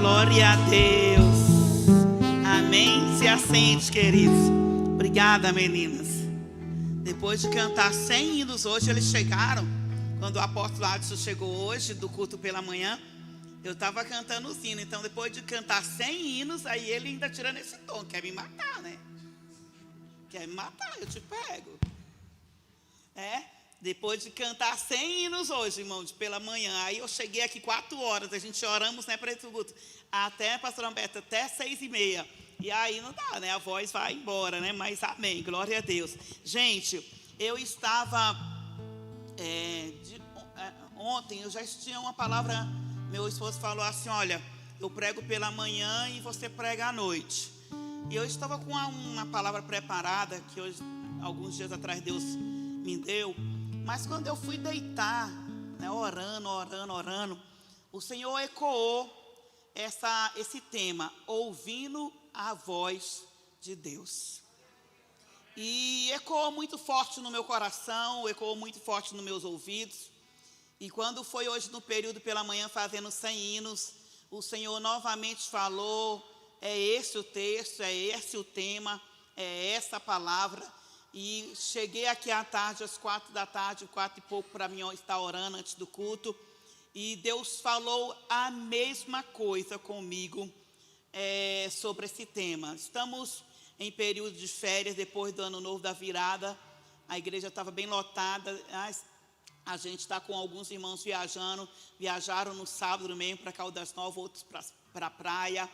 Glória a Deus. Amém? Se assente, queridos. Obrigada, meninas. Depois de cantar 100 hinos hoje, eles chegaram. Quando o apóstolo Adson chegou hoje, do culto pela manhã, eu estava cantando os hinos. Então, depois de cantar 100 hinos, aí ele ainda tirando esse tom. Quer me matar, né? Quer me matar, eu te pego. Depois de cantar 100 hinos hoje, irmãos, pela manhã. Aí eu cheguei aqui 4 horas, a gente oramos, né, para esse culto. Até, pastor Humberto, até 6h30. E aí não dá, né? A voz vai embora, né? Mas amém, glória a Deus. Gente, eu estava... ontem eu já tinha uma palavra. Meu esposo falou assim: olha, eu prego pela manhã e você prega à noite. E eu estava com uma palavra preparada, que hoje, alguns dias atrás Deus me deu. Mas quando eu fui deitar, né, orando, o Senhor ecoou esse tema: ouvindo a voz de Deus. E ecoou muito forte no meu coração, ecoou muito forte nos meus ouvidos. E quando foi hoje no período pela manhã fazendo 100 hinos, o Senhor novamente falou: é esse o texto, é esse o tema, é essa a palavra. E cheguei aqui à tarde, às 4 da tarde, 4 e pouco, para mim estar orando antes do culto. E Deus falou a mesma coisa comigo sobre esse tema. Estamos em período de férias, depois do ano novo da virada. A igreja estava bem lotada. A gente está com alguns irmãos viajaram no sábado mesmo para Caldas Novas, outros para a praia.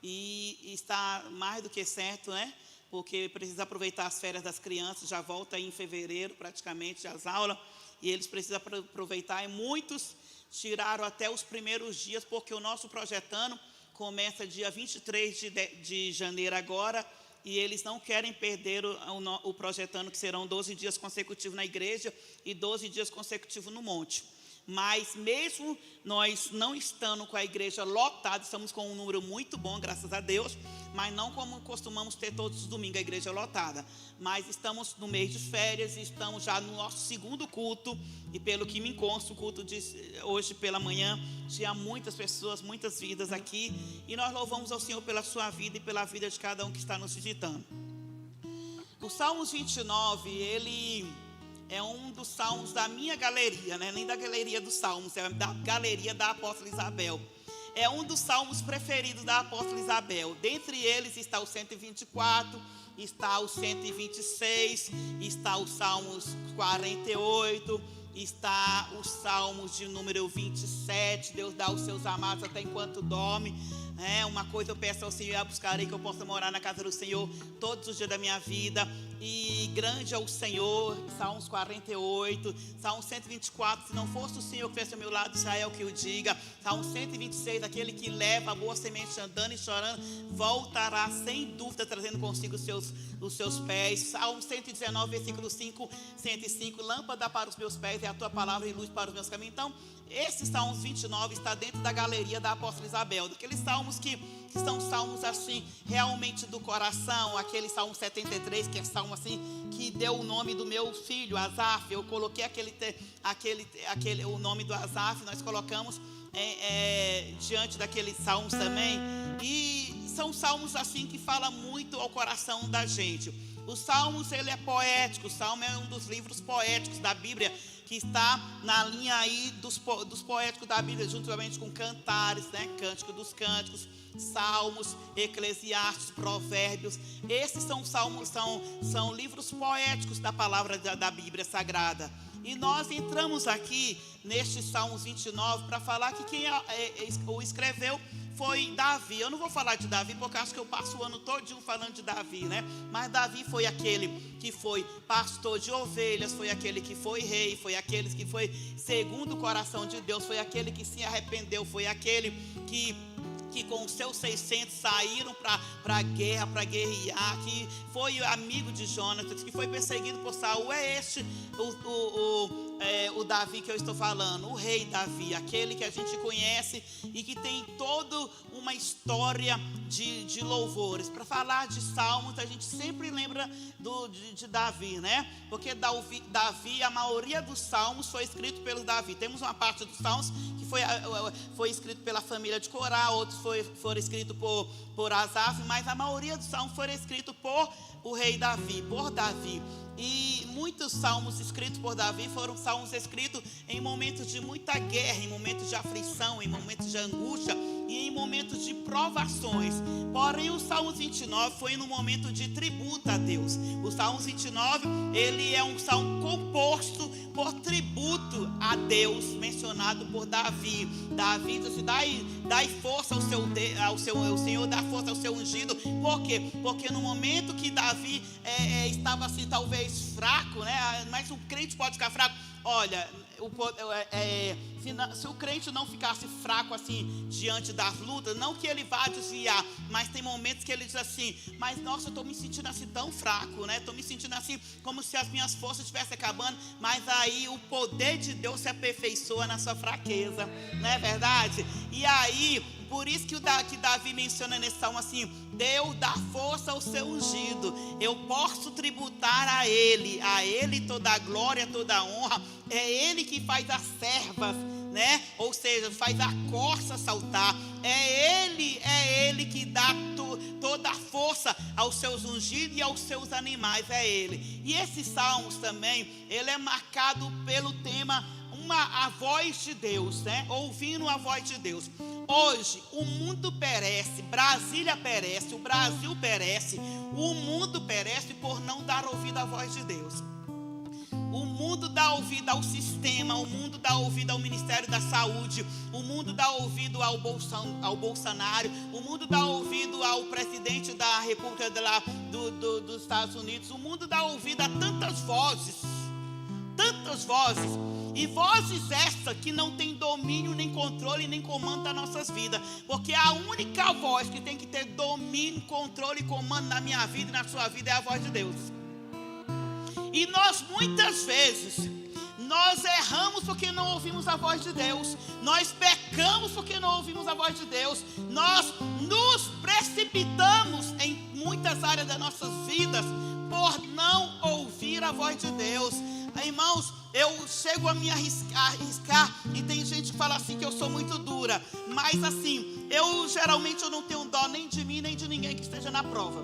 E está mais do que certo, né? Porque precisa aproveitar as férias das crianças, já volta em fevereiro praticamente as aulas, e eles precisam aproveitar, e muitos tiraram até os primeiros dias, porque o nosso projetando começa dia 23 de janeiro agora, e eles não querem perder o projetando, que serão 12 dias consecutivos na igreja e 12 dias consecutivos no monte. Mas mesmo nós não estando com a igreja lotada, estamos com um número muito bom, graças a Deus, mas não como costumamos ter todos os domingos a igreja lotada. Mas estamos no mês de férias e estamos já no nosso segundo culto, e pelo que me consta, o culto de hoje pela manhã tinha muitas pessoas, muitas vidas aqui, e nós louvamos ao Senhor pela sua vida e pela vida de cada um que está nos visitando. O Salmos 29, ele é um dos salmos da minha galeria, né? Nem da galeria dos salmos, é da galeria da apóstola Isabel. É um dos salmos preferidos da apóstola Isabel. Dentre eles está o 124, está o 126, está o Salmos 48, está os Salmos de número 27. Deus dá os seus amados até enquanto dorme. Uma coisa eu peço ao Senhor, buscarei que eu possa morar na casa do Senhor todos os dias da minha vida. E grande é o Senhor, Salmos 48, Salmos 124, se não fosse o Senhor que estivesse ao meu lado, Israel que o diga. Salmos 126, aquele que leva a boa semente andando e chorando, voltará sem dúvida, trazendo consigo os seus pés. Salmos 119, versículo 5, 105, lâmpada para os meus pés é a tua palavra e luz para os meus caminhos. Então, esse Salmos 29 está dentro da galeria da apóstola Isabel, daqueles salmos que são salmos assim, realmente do coração. Aquele Salmo 73, que é salmo assim, que deu o nome do meu filho, Asaf. Eu coloquei o nome do Asaf, nós colocamos diante daqueles salmos também. E são salmos assim que falam muito ao coração da gente. Os salmos, ele é poético. O salmo é um dos livros poéticos da Bíblia, que está na linha aí dos poéticos da Bíblia, juntamente com Cantares, né? Cântico dos Cânticos, Salmos, Eclesiastes, Provérbios. Esses são salmos, são livros poéticos da palavra da Bíblia Sagrada. E nós entramos aqui neste Salmos 29 para falar que quem o escreveu foi Davi. Eu não vou falar de Davi, porque acho que eu passo o ano todinho falando de Davi, né? Mas Davi foi aquele que foi pastor de ovelhas, foi aquele que foi rei, foi aquele que foi segundo o coração de Deus, foi aquele que se arrependeu, foi aquele que com os seus 600 saíram para a guerra, para guerrear, que foi amigo de Jonatas, que foi perseguido por Saul. É este o Davi que eu estou falando, o rei Davi, aquele que a gente conhece e que tem toda uma história de louvores. Para falar de salmos, a gente sempre lembra de Davi, né? Porque Davi, a maioria dos salmos foi escrito pelo Davi. Temos uma parte dos salmos que foi escrito pela família de Corá, outros foram escritos por Asaf, mas a maioria dos salmos foram escritos por o rei Davi, por Davi. E muitos salmos escritos por Davi foram salmos escritos em momentos de muita guerra, em momentos de aflição, em momentos de angústia e em momentos de provações. Porém, o Salmo 29 foi no momento de tributo a Deus. O Salmo 29, ele é um salmo composto por tributo a Deus, mencionado por Davi. Davi diz assim: dai força ao Senhor, dá força ao seu ungido. Por quê? Porque no momento que Davi estava assim, talvez fraco, né? Mas o crente pode ficar fraco. Olha, se o crente não ficasse fraco assim diante das lutas, não que ele vá desviar, mas tem momentos que ele diz assim: mas nossa, eu estou me sentindo assim tão fraco, né? Estou me sentindo assim como se as minhas forças estivessem acabando. Mas aí o poder de Deus se aperfeiçoa na sua fraqueza, não é verdade? E aí, por isso que Davi menciona nesse salmo assim: Deus dá força ao seu ungido, eu posso tributar a ele toda a glória, toda a honra. É ele que faz as servas, né? Ou seja, faz a corça saltar. É ele que dá toda a força aos seus ungidos e aos seus animais, é ele. E esses salmos também, ele é marcado pelo tema a voz de Deus, né? Ouvindo a voz de Deus. Hoje o mundo perece, Brasília perece, o Brasil perece, o mundo perece por não dar ouvido à voz de Deus. O mundo dá ouvido ao sistema, o mundo dá ouvido ao Ministério da Saúde, o mundo dá ouvido ao Bolsonaro, o mundo dá ouvido ao presidente da República dos Estados Unidos, o mundo dá ouvido a tantas vozes, e vozes essas que não tem domínio, nem controle, nem comando das nossas vidas, porque a única voz que tem que ter domínio, controle e comando na minha vida e na sua vida é a voz de Deus. E nós muitas vezes, nós erramos porque não ouvimos a voz de Deus, nós pecamos porque não ouvimos a voz de Deus, nós nos precipitamos em muitas áreas das nossas vidas por não ouvir a voz de Deus. Irmãos, eu chego a me arriscar, e tem gente que fala assim que eu sou muito dura, mas assim, geralmente eu não tenho dó nem de mim, nem de ninguém que esteja na prova.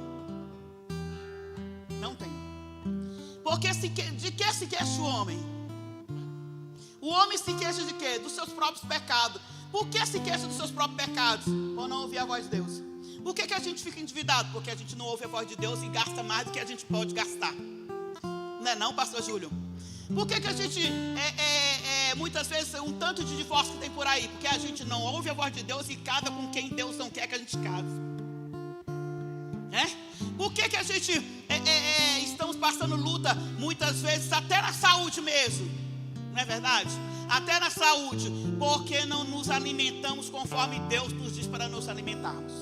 Não tenho. Porque de que se queixa o homem? O homem se queixa de quê? Dos seus próprios pecados. Por que se queixa dos seus próprios pecados? Por não ouvir a voz de Deus. Por que a gente fica endividado? Porque a gente não ouve a voz de Deus e gasta mais do que a gente pode gastar. Não é não, pastor Júlio? Por que a gente, muitas vezes, um tanto de divórcio que tem por aí? Porque a gente não ouve a voz de Deus e casa com quem Deus não quer que a gente case. Por que a gente estamos passando luta, muitas vezes, até na saúde mesmo? Não é verdade? Até na saúde. Porque não nos alimentamos conforme Deus nos diz para nos alimentarmos.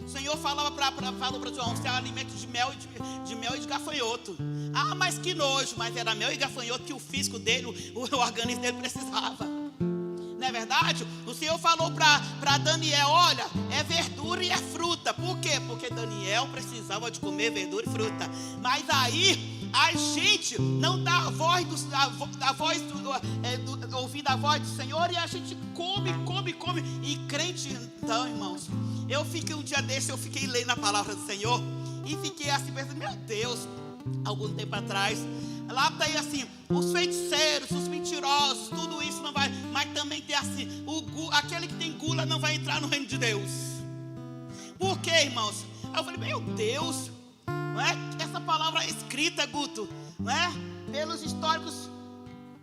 O Senhor falou para João: você é um alimento de mel e de gafanhoto. Ah, mas que nojo. Mas era mel e gafanhoto que o físico dele, o organismo dele precisava. Não é verdade? O Senhor falou para Daniel: olha, é verdura e é fruta. Por quê? Porque Daniel precisava de comer verdura e fruta. Mas aí a gente não dá ouvindo a voz do Senhor, e a gente come. E crente, então, irmãos, um dia desse eu fiquei lendo a palavra do Senhor e fiquei assim pensando: meu Deus, algum tempo atrás, lá está aí assim, os feiticeiros, os mentirosos, tudo isso não vai, mas também tem assim, aquele que tem gula não vai entrar no reino de Deus. Por quê, irmãos? Aí eu falei: meu Deus, não é? Essa palavra é escrita, Guto, não é? Pelos históricos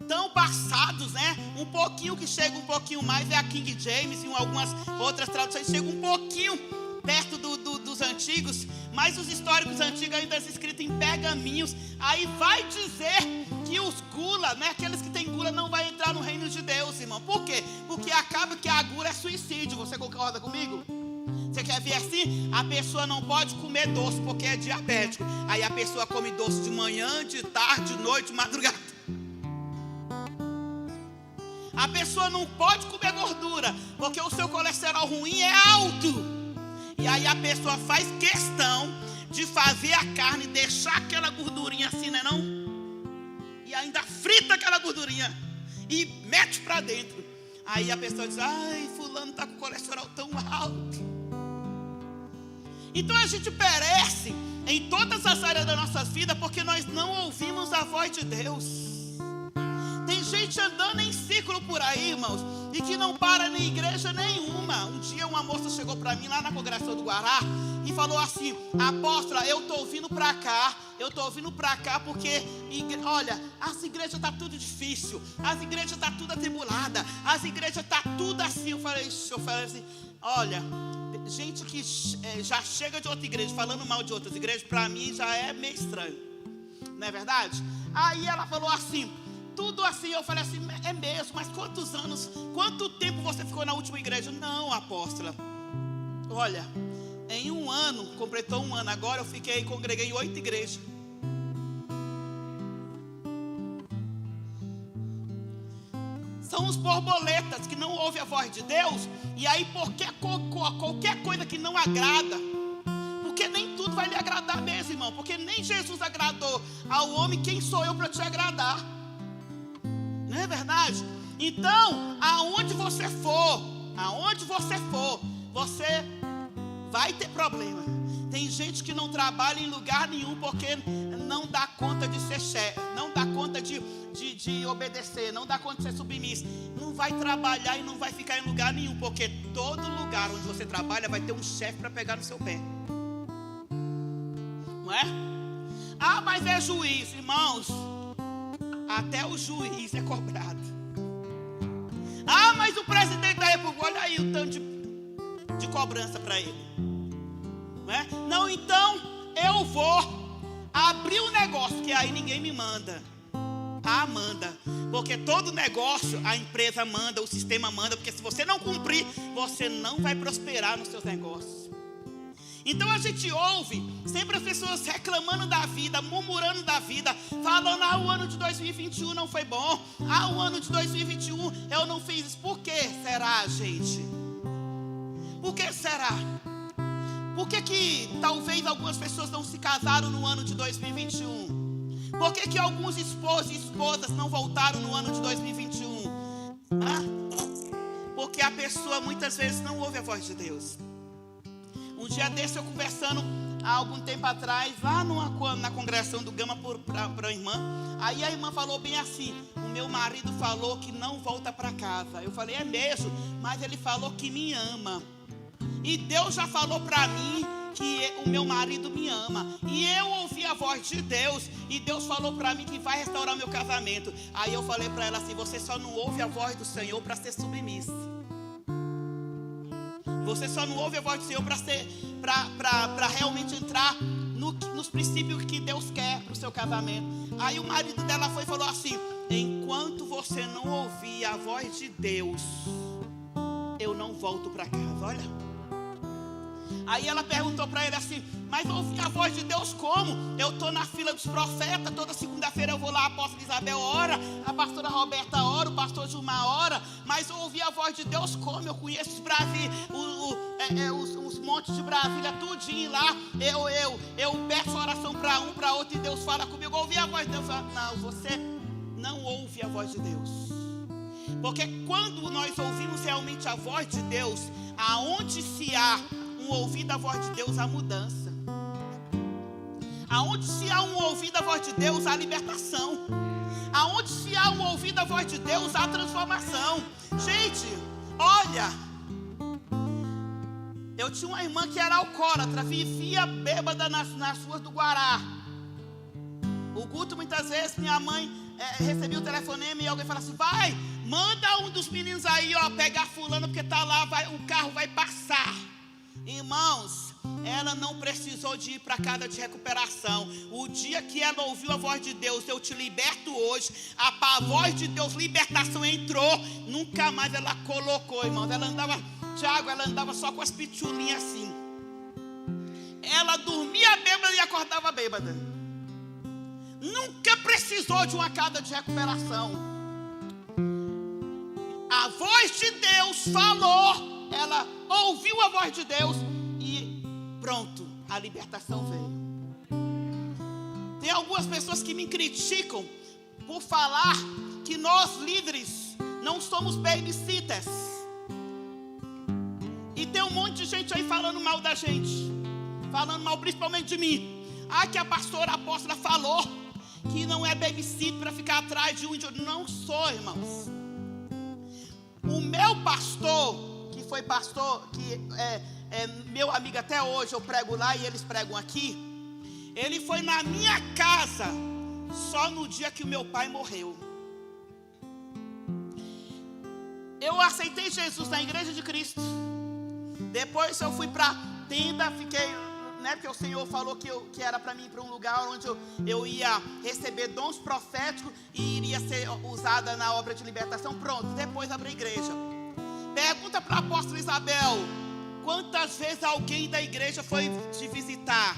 tão passados, né? Um pouquinho que chega um pouquinho mais é a King James, e algumas outras traduções chegam um pouquinho perto dos antigos, mas os históricos antigos ainda são escritos em pergaminhos. Aí vai dizer que os gula, né, aqueles que têm gula, não vai entrar no reino de Deus, irmão. Por quê? Porque acaba que a gula é suicídio. Você concorda comigo? Você quer ver assim? A pessoa não pode comer doce porque é diabético. Aí a pessoa come doce de manhã, de tarde, de noite, de madrugada. A pessoa não pode comer gordura, porque o seu colesterol ruim é alto. E aí a pessoa faz questão de fazer a carne, deixar aquela gordurinha assim, não é não? E ainda frita aquela gordurinha e mete para dentro. Aí a pessoa diz, ai, fulano está com o colesterol tão alto. Então a gente perece em todas as áreas da nossa vida porque nós não ouvimos a voz de Deus. Tem gente andando em círculo por aí, irmãos, e que não para em igreja nenhuma. Um dia uma moça chegou para mim lá na congregação do Guará e falou assim, apóstola, eu estou vindo para cá porque, olha, as igrejas estão tudo difícil, as igrejas estão tudo atribuladas, as igrejas estão tudo assim. Eu falei assim, olha, gente que já chega de outra igreja falando mal de outras igrejas, para mim já é meio estranho, não é verdade? Aí ela falou assim, tudo assim. Eu falei assim, é mesmo, mas quanto tempo você ficou na última igreja? Não, apóstola, olha, em um ano, completou um ano agora, eu congreguei 8 igrejas. São os borboletas que não ouvem a voz de Deus, e aí qualquer coisa que não agrada, porque nem tudo vai lhe agradar mesmo, irmão, porque nem Jesus agradou ao homem, quem sou eu para te agradar? Não é verdade? Então, aonde você for, você vai ter problema. Tem gente que não trabalha em lugar nenhum porque não dá conta de ser chefe, não dá conta de obedecer, não dá conta de ser submisso. Não vai trabalhar e não vai ficar em lugar nenhum, porque todo lugar onde você trabalha vai ter um chefe para pegar no seu pé. Não é? Ah, mas é juiz, irmãos. Até o juiz é cobrado. Ah, mas o presidente da república, olha aí o tanto de cobrança para ele. Não é? Não, então eu vou abrir um negócio, que aí ninguém me manda. Ah, manda. Porque todo negócio a empresa manda, o sistema manda. Porque se você não cumprir, você não vai prosperar nos seus negócios. Então a gente ouve sempre as pessoas reclamando da vida, murmurando da vida, falando, o ano de 2021 não foi bom, o ano de 2021 eu não fiz isso. Por que será, gente? Por que será? Por que talvez algumas pessoas não se casaram no ano de 2021? Por que alguns esposos e esposas não voltaram no ano de 2021? Porque a pessoa muitas vezes não ouve a voz de Deus. Um dia desse eu conversando há algum tempo atrás, lá na congregação do Gama para a irmã. Aí a irmã falou bem assim, o meu marido falou que não volta para casa. Eu falei, é mesmo? Mas ele falou que me ama. E Deus já falou para mim que o meu marido me ama. E eu ouvi a voz de Deus, e Deus falou para mim que vai restaurar meu casamento. Aí eu falei para ela assim, você só não ouve a voz do Senhor para ser submissa. Você só não ouve a voz do Senhor para realmente entrar nos princípios que Deus quer para o seu casamento. Aí o marido dela foi e falou assim, enquanto você não ouvir a voz de Deus, eu não volto para casa. Olha. Aí ela perguntou para ele assim, mas ouvir a voz de Deus como? Eu estou na fila dos profetas, toda segunda-feira eu vou lá, a apóstola Isabel ora, a pastora Roberta ora, o pastor Gilmar ora, mas eu ouvi a voz de Deus como? Eu conheço os montes de Brasília, tudinho lá, eu peço oração para um, para outro, e Deus fala comigo. Eu ouvi a voz de Deus. Não, você não ouve a voz de Deus. Porque quando nós ouvimos realmente a voz de Deus, aonde se há um ouvido à voz de Deus, há mudança. Aonde se há um ouvido à voz de Deus, há libertação. Aonde se há um ouvido à voz de Deus, há transformação. Gente, olha, eu tinha uma irmã que era alcoólatra, vivia bêbada nas ruas do Guará. O culto, muitas vezes, minha mãe recebia o telefonema e alguém falava assim, vai, manda um dos meninos aí, pegar fulano, porque tá lá, o carro vai passar. Irmãos, ela não precisou de ir para casa de recuperação. O dia que ela ouviu a voz de Deus, eu te liberto hoje, a voz de Deus, libertação entrou, nunca mais ela colocou, irmãos. Ela andava só com as pitulinhas assim. Ela dormia bêbada e acordava bêbada. Nunca precisou de uma casa de recuperação. voz de Deus falou, ela ouviu a voz de Deus e pronto, a libertação veio. Tem algumas pessoas que me criticam por falar que nós líderes não somos babysitters. E tem um monte de gente aí falando mal da gente, falando mal principalmente de mim. Que a pastora apóstola falou que não é babysitter para ficar atrás de um índio. Não sou, irmãos. O meu pastor, que foi pastor, que é meu amigo até hoje, eu prego lá e eles pregam aqui. Ele foi na minha casa só no dia que o meu pai morreu. Eu aceitei Jesus na igreja de Cristo. Depois eu fui para a tenda, fiquei, porque o Senhor falou que era para mim ir para um lugar onde eu ia receber dons proféticos e iria ser usada na obra de libertação. Pronto, depois abri a igreja. Pergunta para a apóstola Isabel: quantas vezes alguém da igreja foi te visitar?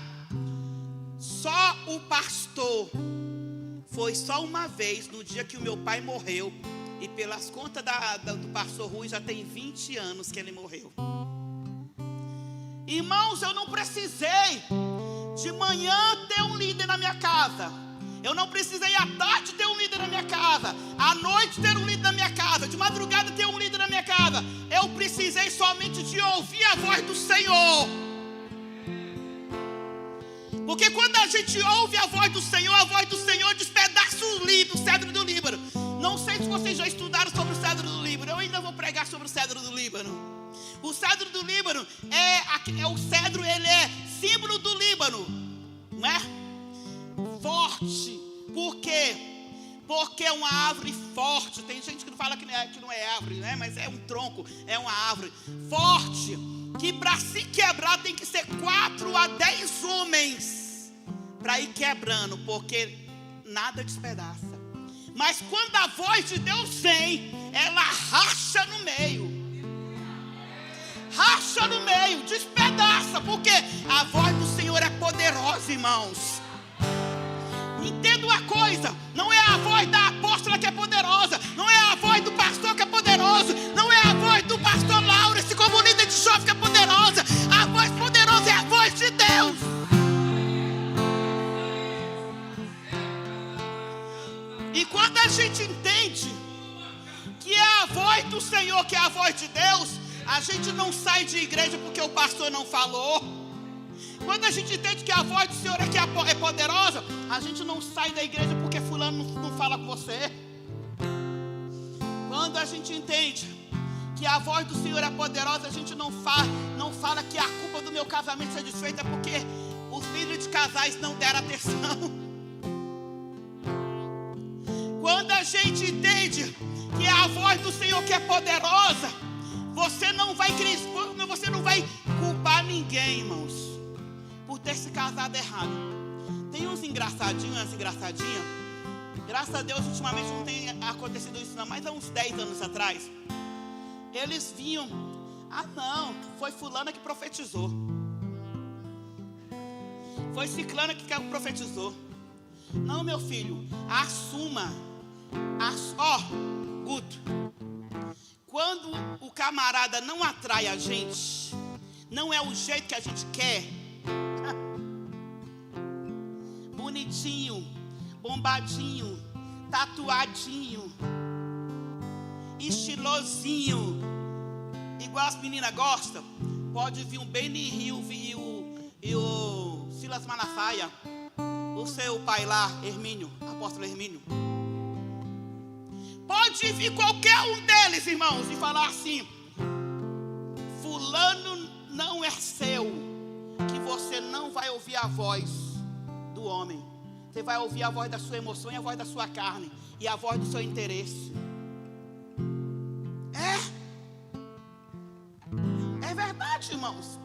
Só o pastor foi só uma vez, no dia que o meu pai morreu. E pelas contas do pastor Rui, já tem 20 anos que ele morreu. Irmãos, eu não precisei de manhã ter um líder na minha casa. Eu não precisei à tarde ter um líder na minha casa, à noite ter um líder na minha casa, de madrugada ter um líder na minha casa. Eu precisei somente de ouvir a voz do Senhor. Porque quando a gente ouve a voz do Senhor despedaça o cedro do Líbano. Não sei se vocês já estudaram sobre o cedro do Líbano. Eu ainda vou pregar sobre o cedro do Líbano. O cedro do Líbano o cedro, ele é símbolo do Líbano, não é? Forte. Por quê? Porque é uma árvore forte. Tem gente que fala que não é árvore, né? Mas é um tronco, é uma árvore forte, que para se quebrar tem que ser 4 a 10 homens para ir quebrando, porque nada despedaça. Mas quando a voz de Deus vem, ela racha no meio. Racha no meio, despedaça, porque a voz do Senhor é poderosa, irmãos. Entenda uma coisa: não é a voz da apóstola que é poderosa, não é a voz do pastor que é poderoso, não é a voz do pastor Laurence como líder de jovens que é poderosa. A voz poderosa é a voz de Deus. E quando a gente entende que é a voz do Senhor, que é a voz de Deus, a gente não sai de igreja porque o pastor não falou. Quando a gente entende que a voz do Senhor é poderosa, a gente não sai da igreja porque fulano não fala com você. Quando a gente entende que a voz do Senhor é poderosa, a gente não fala que a culpa do meu casamento seja desfeita porque os líderes de casais não deram atenção. Quando a gente entende que é a voz do Senhor que é poderosa, você não vai culpar ninguém, irmãos, por ter se casado errado. Tem uns engraçadinhos, umas engraçadinhas. Graças a Deus, ultimamente não tem acontecido isso não, mas há uns 10 anos atrás, eles vinham: não, foi fulana que profetizou, foi ciclana que profetizou. Não, meu filho, assuma. Guto, quando o camarada não atrai a gente, não é o jeito que a gente quer, bonitinho, bombadinho, tatuadinho, estilosinho, igual as meninas gostam, pode vir o Benny Hill e o Silas Malafaia, o seu pai lá, Hermínio, apóstolo Hermínio. Pode vir qualquer um deles, irmãos, e falar assim: fulano não é seu, que você não vai ouvir a voz do homem. Você vai ouvir a voz da sua emoção e a voz da sua carne e a voz do seu interesse. É verdade, irmãos.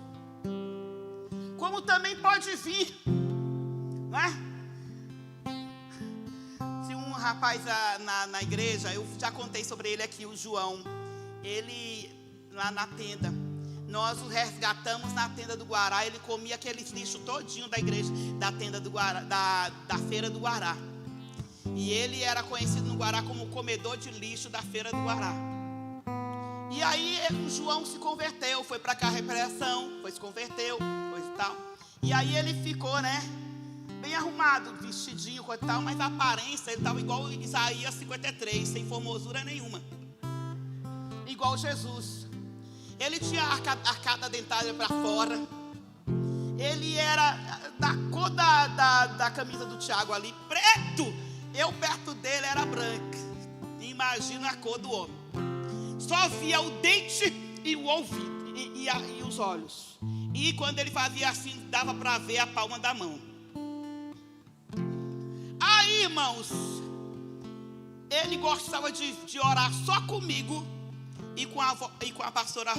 Como também pode vir, não é? Rapaz na igreja, eu já contei sobre ele aqui, o João. Ele lá na tenda, nós o resgatamos na tenda do Guará. Ele comia aqueles lixos todinho da igreja, da tenda do Guará, da feira do Guará. E ele era conhecido no Guará como o comedor de lixo da feira do Guará. E aí o João se converteu, foi para cá a repreensão, se converteu, coisa e tal. E aí ele ficou, né, bem arrumado, vestidinho, coisa e tal, mas a aparência ele estava igual Isaías 53, sem formosura nenhuma. Igual Jesus. Ele tinha a arcada dentária para fora. Ele era da cor da camisa do Tiago ali, preto. Eu perto dele era branca. Imagina a cor do homem. Só via o dente e o ouvido e os olhos. E quando ele fazia assim, dava para ver a palma da mão. Aí, irmãos, ele gostava de orar só comigo e com a pastora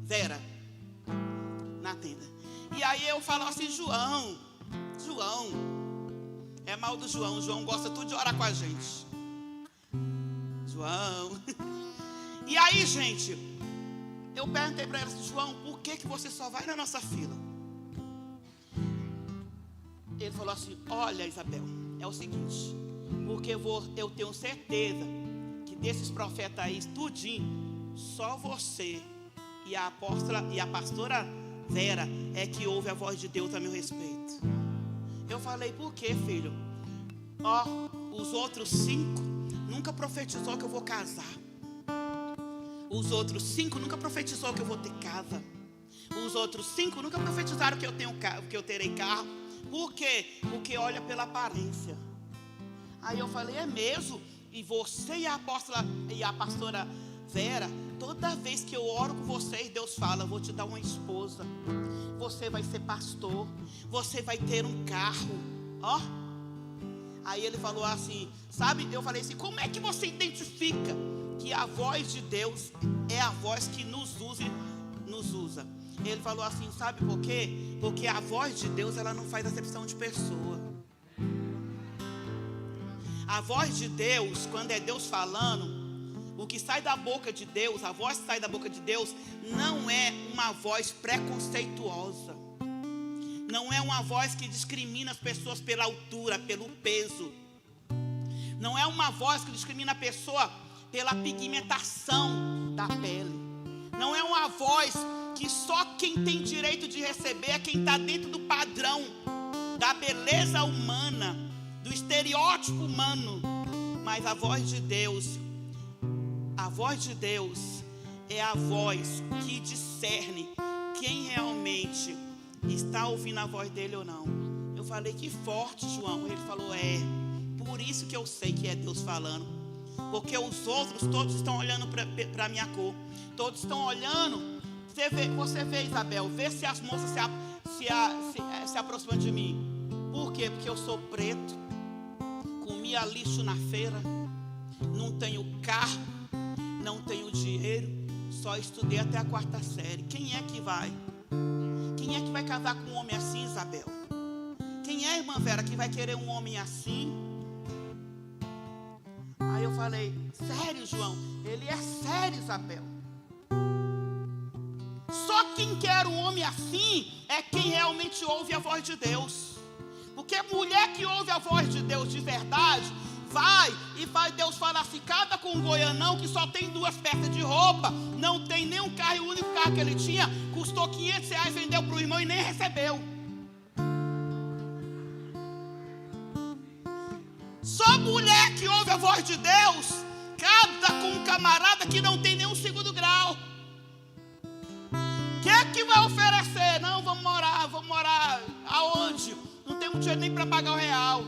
Vera na tenda. E aí eu falo assim: João, é mal do João. João gosta tudo de orar com a gente. João. E aí, gente, eu perguntei para ele assim: João, por que você só vai na nossa fila? Ele falou assim: olha, Isabel, é o seguinte, porque eu tenho certeza que desses profetas aí, tudinho, só você e a pastora Vera é que ouve a voz de Deus a meu respeito. Eu falei: por quê, filho? Os outros 5 nunca profetizou que eu vou casar. Os outros 5 nunca profetizou que eu vou ter casa. Os outros 5 nunca profetizaram que eu terei carro. Por quê? Porque olha pela aparência. Aí eu falei: é mesmo? E você e a pastora Vera, toda vez que eu oro com vocês, Deus fala: vou te dar uma esposa, você vai ser pastor, você vai ter um carro. Aí ele falou assim, sabe, eu falei assim: como é que você identifica que a voz de Deus é a voz que nos usa? Ele falou assim: sabe por quê? Porque a voz de Deus, ela não faz acepção de pessoa. A voz de Deus, quando é Deus falando, o que sai da boca de Deus, a voz que sai da boca de Deus, não é uma voz preconceituosa. Não é uma voz que discrimina as pessoas pela altura, pelo peso. Não é uma voz que discrimina a pessoa pela pigmentação da pele. Não é uma voz que só quem tem direito de receber é quem está dentro do padrão da beleza humana, do estereótipo humano. Mas a voz de Deus é a voz que discerne quem realmente está ouvindo a voz dele ou não. Eu falei: que forte, João. Ele falou: é, por isso que eu sei que é Deus falando. Porque os outros todos estão olhando para a minha cor. Todos estão olhando. Você vê, Isabel, vê se as moças se aproximam de mim. Por quê? Porque eu sou preto, comia lixo na feira, não tenho carro, não tenho dinheiro, só estudei até a 4ª série. Quem é que vai? Quem é que vai casar com um homem assim, Isabel? Quem é, irmã Vera, que vai querer um homem assim? Aí eu falei: sério, João? Ele é sério, Isabel. Só quem quer um homem assim é quem realmente ouve a voz de Deus. Porque mulher que ouve a voz de Deus de verdade, vai e faz Deus falar assim: cada com um goianão que só tem 2 peças de roupa, não tem nenhum carro, e o único carro que ele tinha custou R$500, vendeu para o irmão e nem recebeu. Só mulher que ouve a voz de Deus casa com um camarada que não tem nenhum 2º grau. O que é que vai oferecer? Não, vamos morar aonde? Não tem dinheiro nem para pagar o real.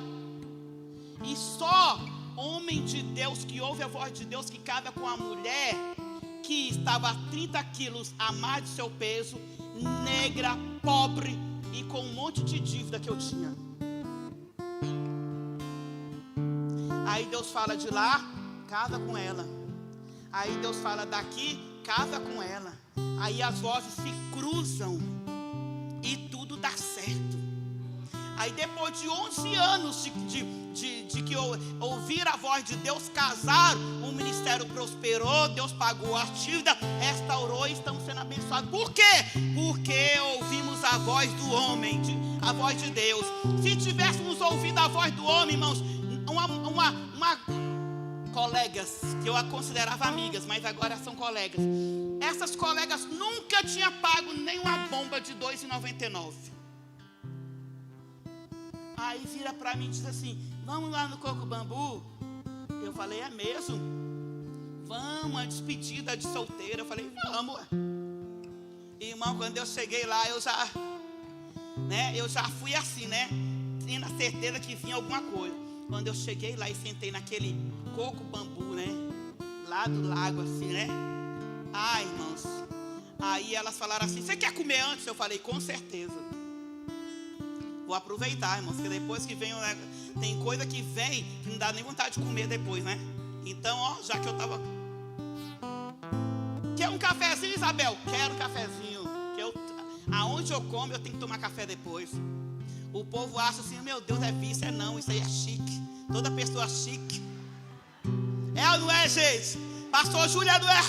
E só homem de Deus que ouve a voz de Deus, que casa com a mulher que estava a 30 quilos a mais do seu peso, negra, pobre e com um monte de dívida que eu tinha. Aí Deus fala de lá, casa com ela. Aí Deus fala daqui, casa com ela. Aí as vozes se cruzam e tudo dá certo. Aí depois de 11 anos de que ouvir a voz de Deus, casaram, o ministério prosperou, Deus pagou a dívida, restaurou e estamos sendo abençoados. Por quê? Porque ouvimos a voz do homem, a voz de Deus. Se tivéssemos ouvido a voz do homem, irmãos, colegas que eu a considerava amigas, mas agora são colegas. Essas colegas nunca tinham pago nenhuma bomba de R$2,99. Aí vira para mim e diz assim: vamos lá no Coco Bambu? Eu falei: é mesmo? Vamos, uma despedida de solteira. Eu falei: vamos, ué. Irmão, quando eu cheguei lá, eu já fui assim, né? Tendo a certeza que vinha alguma coisa. Quando eu cheguei lá e sentei naquele Coco Bambu, né? Lá do lago, assim, né? Ai, irmãos. Aí elas falaram assim: você quer comer antes? Eu falei: com certeza. Vou aproveitar, irmãos, porque depois que vem, tem coisa que vem que não dá nem vontade de comer depois, né? Então, ó, já que eu tava... Quer um cafezinho, Isabel? Quero um cafezinho. Aonde eu como, eu tenho que tomar café depois. O povo acha assim: meu Deus, é vício. É não, isso aí é chique. Toda pessoa chique. É ou não é, gente? Pastor Júlia, não é?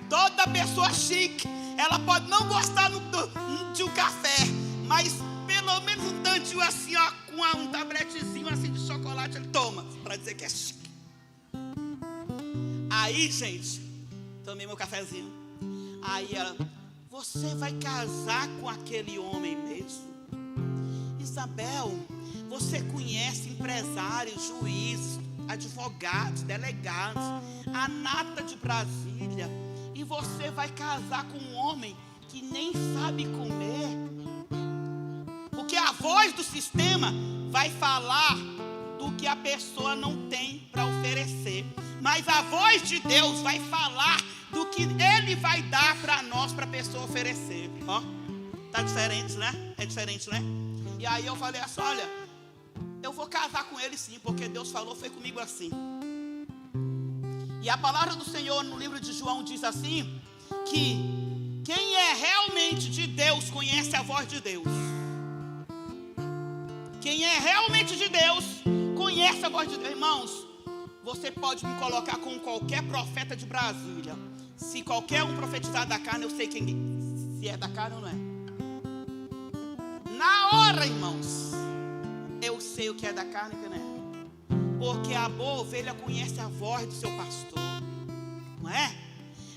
Toda pessoa chique, ela pode não gostar de um café, mas pelo menos um tantinho assim, ó, com um tabletezinho assim de chocolate, ele toma, para dizer que é chique. Aí, gente, tomei meu cafezinho. Aí ela: você vai casar com aquele homem mesmo? Isabel, você conhece empresários, juízes, advogados, delegados, a nata de Brasília, e você vai casar com um homem que nem sabe comer? Porque a voz do sistema vai falar do que a pessoa não tem para oferecer, mas a voz de Deus vai falar do que Ele vai dar para nós, para a pessoa oferecer. Ó, tá diferente, né? É diferente, né? E aí eu falei assim: olha, eu vou casar com ele sim, porque Deus falou, foi comigo assim. E a palavra do Senhor no livro de João diz assim, que quem é realmente de Deus conhece a voz de Deus. Quem é realmente de Deus conhece a voz de Deus. Irmãos, você pode me colocar com qualquer profeta de Brasília. Se qualquer um profetizar da carne, eu sei se é da carne ou não é. Na hora, irmãos, eu sei o que é da carne e o que não é. Porque a boa ovelha conhece a voz do seu pastor, não é?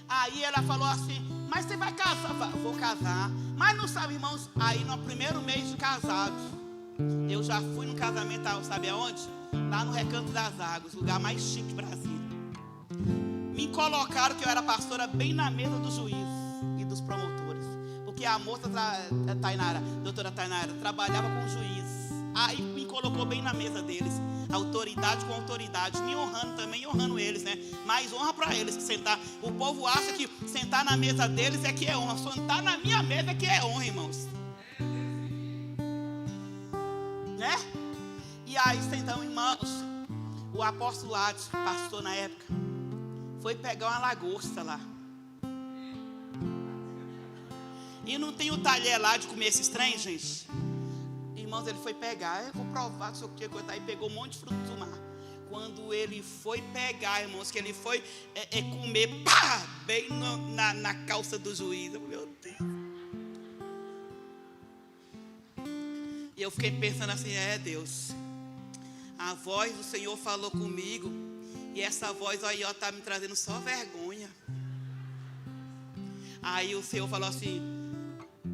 Aí ela falou assim: mas você vai casar? Vou casar. Mas não sabe, irmãos, aí no primeiro mês de casados, eu já fui no casamento, sabe aonde? Lá no Recanto das Águas, lugar mais chique de Brasília. Me colocaram que eu era pastora bem na mesa dos juízes e dos promotores, porque a moça Tainara, doutora Tainara, trabalhava com juízes. Aí me colocou bem na mesa deles, autoridade com autoridade, me honrando também, honrando eles, né? Mais honra para eles que sentar. O povo acha que sentar na mesa deles é que é honra, sentar na minha mesa é que é honra, irmãos, né? E aí sentamos, irmãos. O apóstolo Adson, pastor na época, foi pegar uma lagosta lá. E não tem o talher lá de comer esses trem, gente. Irmãos, ele foi pegar, eu vou provar, não sei o que, aí pegou um monte de fruto do mar. Quando ele foi pegar, irmãos, que ele foi comer, pá, bem na calça do juiz. Meu Deus. E eu fiquei pensando assim: Deus, a voz do Senhor falou comigo, e essa voz aí, ó, tá me trazendo só vergonha. Aí o Senhor falou assim: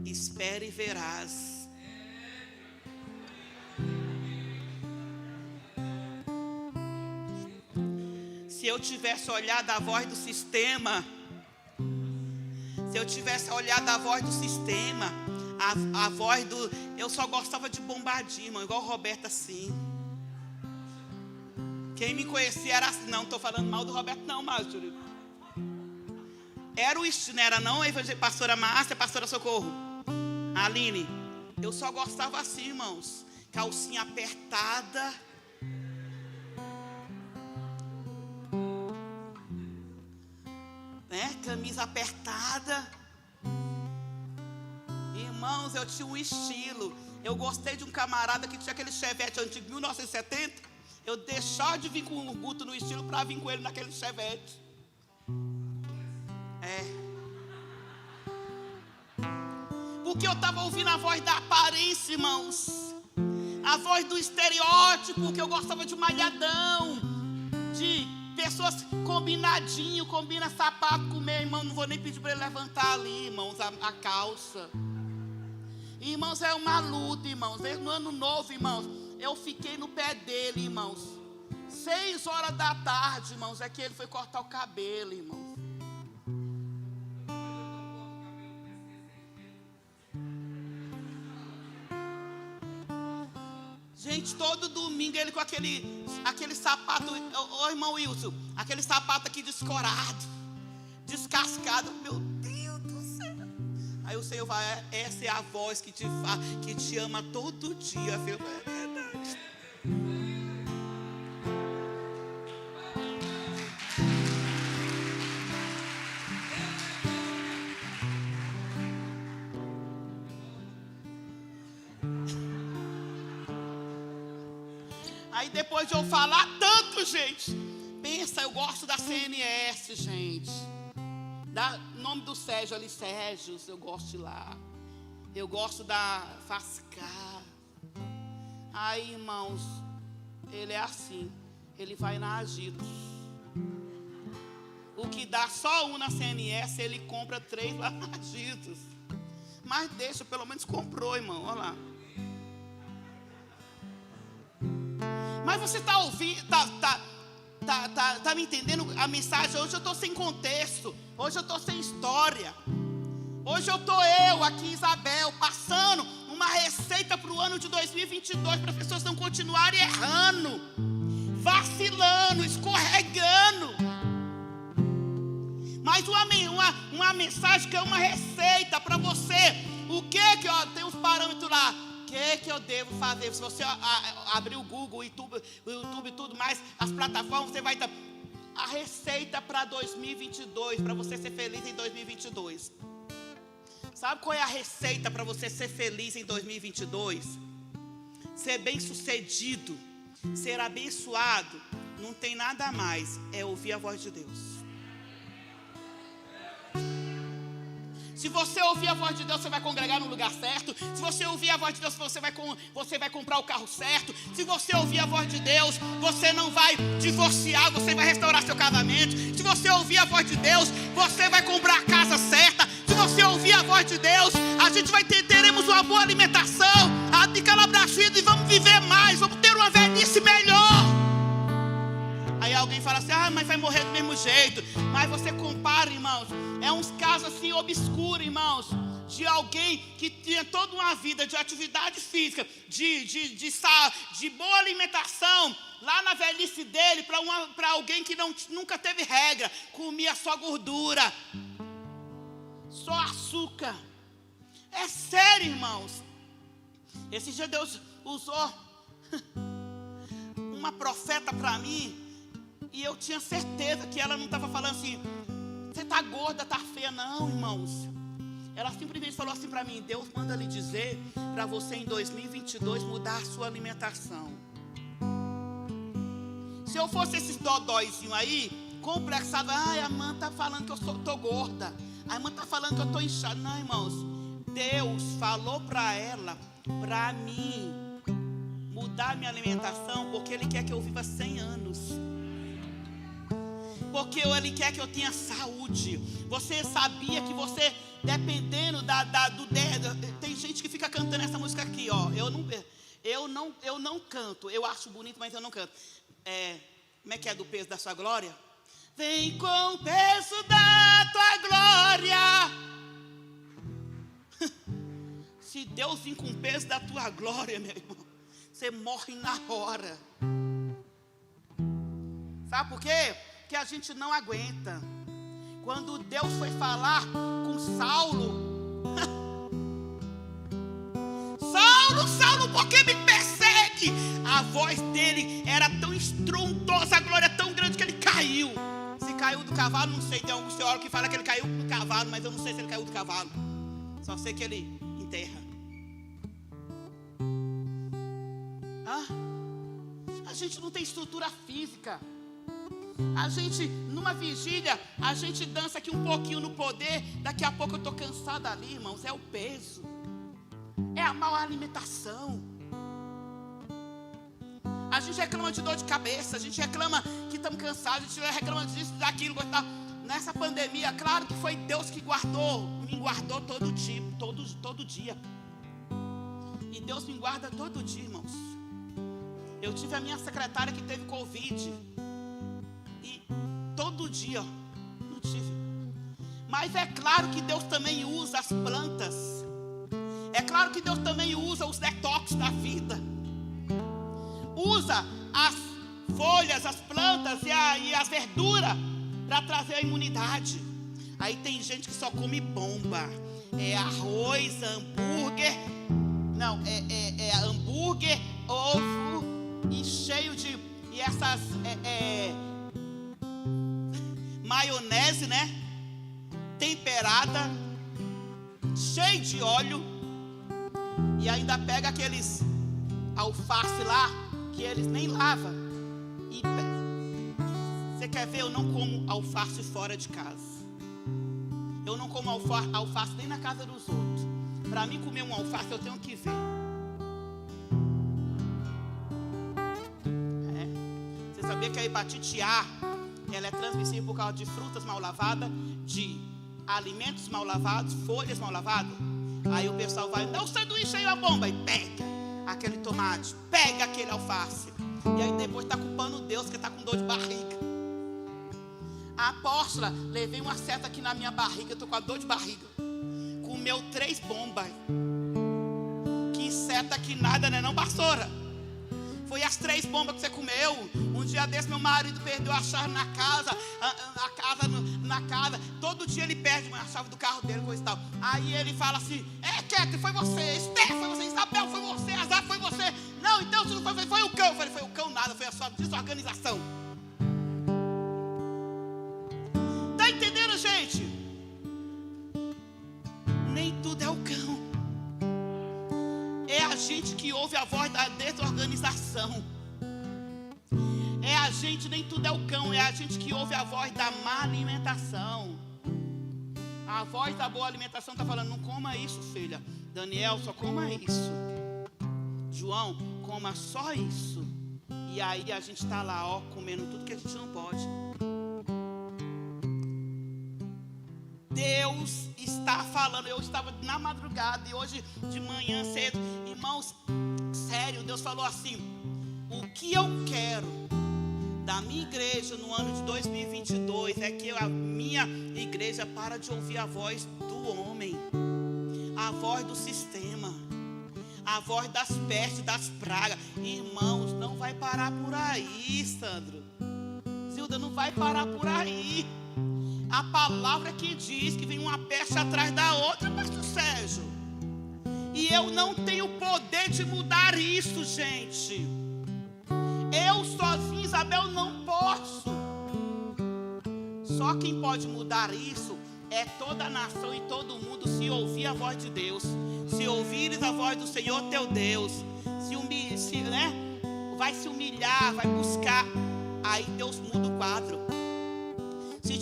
espere e verás. Se eu tivesse olhado a voz do sistema, a voz do... Eu só gostava de bombadinho, irmão, igual o Roberto assim. Quem me conhecia era assim. Não estou falando mal do Roberto não, mas Júlio, era o estilo, não era não a pastora Márcia, a pastora Socorro, a Aline. Eu só gostava assim, irmãos, calcinha apertada, né? Camisa apertada. Irmãos, eu tinha um estilo. Eu gostei de um camarada que tinha aquele Chevette antigo, 1970. Eu deixava de vir com o Guto no estilo para vir com ele naquele Chevette. Porque eu estava ouvindo a voz da aparência, irmãos, a voz do estereótipo, que eu gostava de malhadão, de pessoas combinadinho, combina sapato com o meu irmão. Não vou nem pedir para ele levantar ali, irmãos, a calça. Irmãos, é uma luta, irmãos. No ano novo, irmãos, eu fiquei no pé dele, irmãos. 6 horas da tarde, irmãos, é que ele foi cortar o cabelo, irmãos. Gente, todo domingo ele com aquele sapato, ô irmão Wilson, aquele sapato aqui descorado, descascado. Meu Deus do céu. Aí o Senhor vai, essa é a voz que te ama todo dia, viu? É verdade. Aí depois de eu falar tanto, gente, pensa, eu gosto da CNS, gente. Nome do Sérgio ali, Sérgio, eu gosto de lá. Eu gosto da Fascar. Aí, irmãos, ele é assim, ele vai na Agitos. O que dá só um na CNS, ele compra 3 lá na Agitos. Mas deixa, pelo menos comprou, irmão, olha lá. Mas você está ouvindo, tá me entendendo a mensagem? Hoje eu estou sem contexto, hoje eu estou sem história. Hoje eu estou aqui, Isabel, passando uma receita para o ano de 2022, para as pessoas não continuarem errando, vacilando, escorregando. Mas uma mensagem que é uma receita para você. O que ó, tem uns parâmetros lá. O que eu devo fazer? Se você abrir o Google, o YouTube e tudo mais, as plataformas, você vai estar a receita para 2022, para você ser feliz em 2022. Sabe qual é a receita para você ser feliz em 2022? Ser bem sucedido, ser abençoado, não tem nada mais, é ouvir a voz de Deus. Se você ouvir a voz de Deus, você vai congregar no lugar certo. Se você ouvir a voz de Deus, você vai comprar o carro certo. Se você ouvir a voz de Deus, você não vai divorciar, você vai restaurar seu casamento. Se você ouvir a voz de Deus, você vai comprar a casa certa. Se você ouvir a voz de Deus, a gente teremos uma boa alimentação, a de calabrachuído, e vamos viver mais, vamos ter uma velhice melhor. Aí alguém fala assim, mas vai morrer do mesmo jeito. Mas você compara, irmãos, é uns casos assim obscuros, irmãos, de alguém que tinha toda uma vida de atividade física, de boa alimentação, lá na velhice dele, para alguém que nunca teve regra, comia só gordura, só açúcar. É sério, irmãos. Esse dia Deus usou uma profeta para mim, e eu tinha certeza que ela não estava falando assim, você está gorda, está feia. Não, irmãos. Ela simplesmente falou assim para mim, Deus manda lhe dizer para você em 2022 mudar a sua alimentação. Se eu fosse esses dodóizinhos aí, complexado, a irmã está falando que eu estou gorda, a irmã está falando que eu estou inchada. Não, irmãos, Deus falou para ela, para mim, mudar minha alimentação, porque Ele quer que eu viva 100 anos. Porque Ele quer que eu tenha saúde. Você sabia que você, dependendo do dedo, tem gente que fica cantando essa música aqui, ó. Eu não canto. Eu acho bonito, mas eu não canto. Como é que é do peso da sua glória? Vem com o peso da tua glória. Se Deus vir com o peso da tua glória, meu irmão, você morre na hora. Sabe por quê? Porque a gente não aguenta. Quando Deus foi falar com Saulo, Saulo, por que me persegue? A voz dele era tão estrondosa, a glória tão grande que ele caiu. Se caiu do cavalo, não sei, tem alguns teólogos que falam que ele caiu do cavalo, mas eu não sei se ele caiu do cavalo. Só sei que ele enterra. A gente não tem estrutura física. A gente, numa vigília, a gente dança aqui um pouquinho no poder. Daqui a pouco eu estou cansada ali, irmãos. É o peso, é a má alimentação. A gente reclama de dor de cabeça, a gente reclama que estamos cansados, a gente reclama disso, daquilo, tal. Nessa pandemia, claro que foi Deus que me guardou todo dia. E Deus me guarda todo dia, irmãos. Eu tive a minha secretária que teve Covid. E todo dia, não tive. Mas é claro que Deus também usa as plantas. É claro que Deus também usa os detox da vida. Usa as folhas, as plantas e as verduras para trazer a imunidade. Aí tem gente que só come bomba. É arroz, hambúrguer. Não, é hambúrguer, ovo e cheio de... E essas maionese, né? Temperada, cheio de óleo. E ainda pega aqueles alface lá que eles nem lavam. E você quer ver? Eu não como alface fora de casa. Eu não como alface nem na casa dos outros. Para mim comer um alface eu tenho que ver. Você sabia que a hepatite A, ela é transmissível por causa de frutas mal lavadas, de alimentos mal lavados, folhas mal lavadas? Aí o pessoal vai, dá um sanduíche aí, uma bomba, e pega aquele tomate, pega aquele alface. E aí depois está culpando Deus que está com dor de barriga. A apóstola, levei uma seta aqui na minha barriga, eu estou com a dor de barriga. Comeu 3 bombas. Que seta que nada, né não, pastora? Foi as 3 bombas que você comeu. Um dia desse meu marido perdeu a chave na casa. Todo dia ele perde a chave do carro dele, coisa e tal. Aí ele fala assim, Ketty, foi você, Esther, foi você, Isabel, foi você, Azar, foi você. Não, então se não foi o cão. Eu falei, foi o cão nada, foi a sua desorganização. Tá entendendo, gente? Nem tudo é o cão. É a gente que ouve a voz da desorganização. É a gente, nem tudo é o cão. É a gente que ouve a voz da má alimentação. A voz da boa alimentação está falando, não coma isso, filha. Daniel, só coma isso. João, coma só isso. E aí a gente está lá, ó, comendo tudo que a gente não pode. Deus está falando. Eu estava na madrugada e hoje de manhã cedo, irmãos, sério, Deus falou assim: o que eu quero da minha igreja no ano de 2022 é que a minha igreja para de ouvir a voz do homem, a voz do sistema, a voz das pestes, das pragas. Irmãos, não vai parar por aí, Sandro, Zilda, não vai parar por aí. A palavra que diz que vem uma peste atrás da outra, pastor Sérgio. E eu não tenho poder de mudar isso, gente. Eu sozinho, Isabel, não posso. Só quem pode mudar isso é toda a nação e todo mundo se ouvir a voz de Deus. Se ouvires a voz do Senhor teu Deus, vai se humilhar, vai buscar. Aí Deus muda o quadro. Se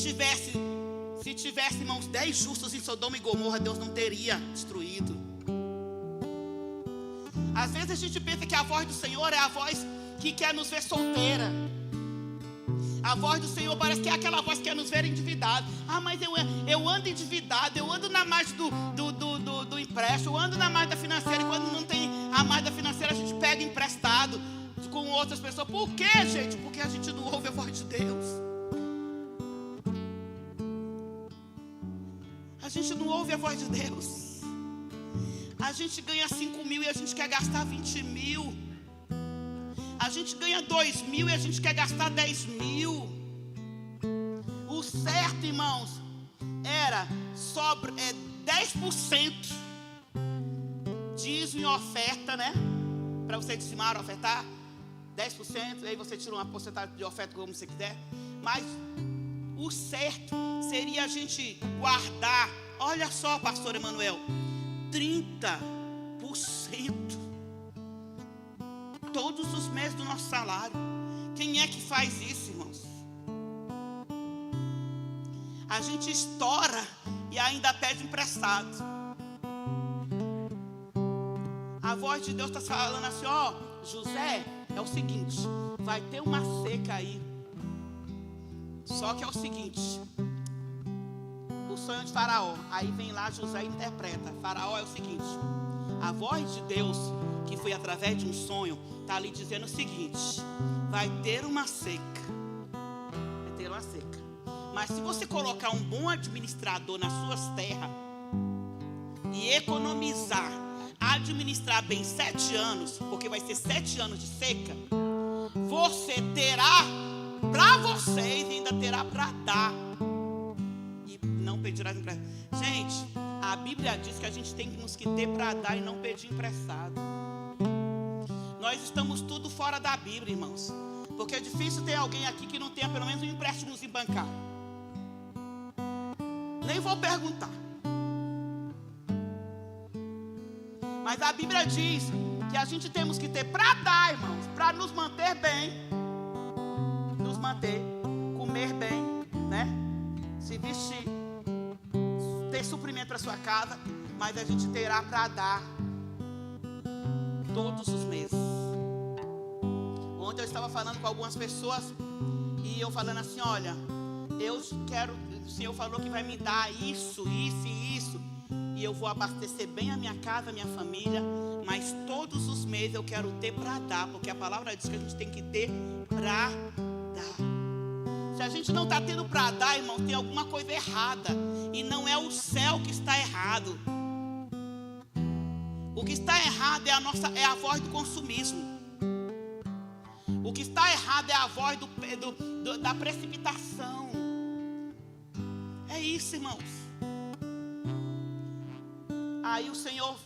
tivesse, irmãos, 10 justos em Sodoma e Gomorra, Deus não teria destruído. Às vezes a gente pensa que a voz do Senhor é a voz que quer nos ver solteira. A voz do Senhor parece que é aquela voz que quer nos ver endividado. Ah, mas eu ando endividado, eu ando na margem do empréstimo, eu ando na margem da financeira. E quando não tem a margem da financeira, a gente pega emprestado com outras pessoas. Por quê, gente? Porque a gente não ouve a voz de Deus. A gente não ouve a voz de Deus. A gente ganha 5 mil e a gente quer gastar 20 mil. A gente ganha 2 mil e a gente quer gastar 10 mil. O certo, irmãos, era 10% dízimo e oferta, né? Para você dizimar, ofertar 10%, aí você tira uma porcentagem de oferta como você quiser. Mas o certo seria a gente guardar, olha só, pastor Emanuel, 30% todos os meses do nosso salário. Quem é que faz isso, irmãos? A gente estoura e ainda pede emprestado. A voz de Deus está falando assim: ó, José, é o seguinte: vai ter uma seca aí. Só que é o seguinte: o sonho de Faraó. Aí vem lá José e interpreta. Faraó é o seguinte: a voz de Deus, que foi através de um sonho, está ali dizendo o seguinte: vai ter uma seca. Vai ter uma seca. Mas se você colocar um bom administrador nas suas terras e economizar, administrar bem 7 anos, porque vai ser 7 anos de seca, você terá para vocês e ainda terá para dar. E não pedirás emprestado. Gente, a Bíblia diz que a gente tem que ter para dar e não pedir emprestado. Nós estamos tudo fora da Bíblia, irmãos. Porque é difícil ter alguém aqui que não tenha pelo menos um empréstimozinho bancário. Nem vou perguntar. Mas a Bíblia diz que a gente temos que ter para dar, irmãos, para nos manter bem, nos manter, comer bem, né? Se vestir, ter suprimento para sua casa, mas a gente terá para dar todos os meses. Ontem eu estava falando com algumas pessoas e eu falando assim: olha, eu quero, o Senhor falou que vai me dar isso, isso e isso, e eu vou abastecer bem a minha casa, a minha família, mas todos os meses eu quero ter para dar, porque a palavra diz que a gente tem que ter para dar. Se a gente não está tendo para dar, irmão, tem alguma coisa errada, e não é o céu que está errado. O que está errado é a voz do consumismo. O que está errado é a voz da precipitação. É isso, irmãos. Aí o Senhor,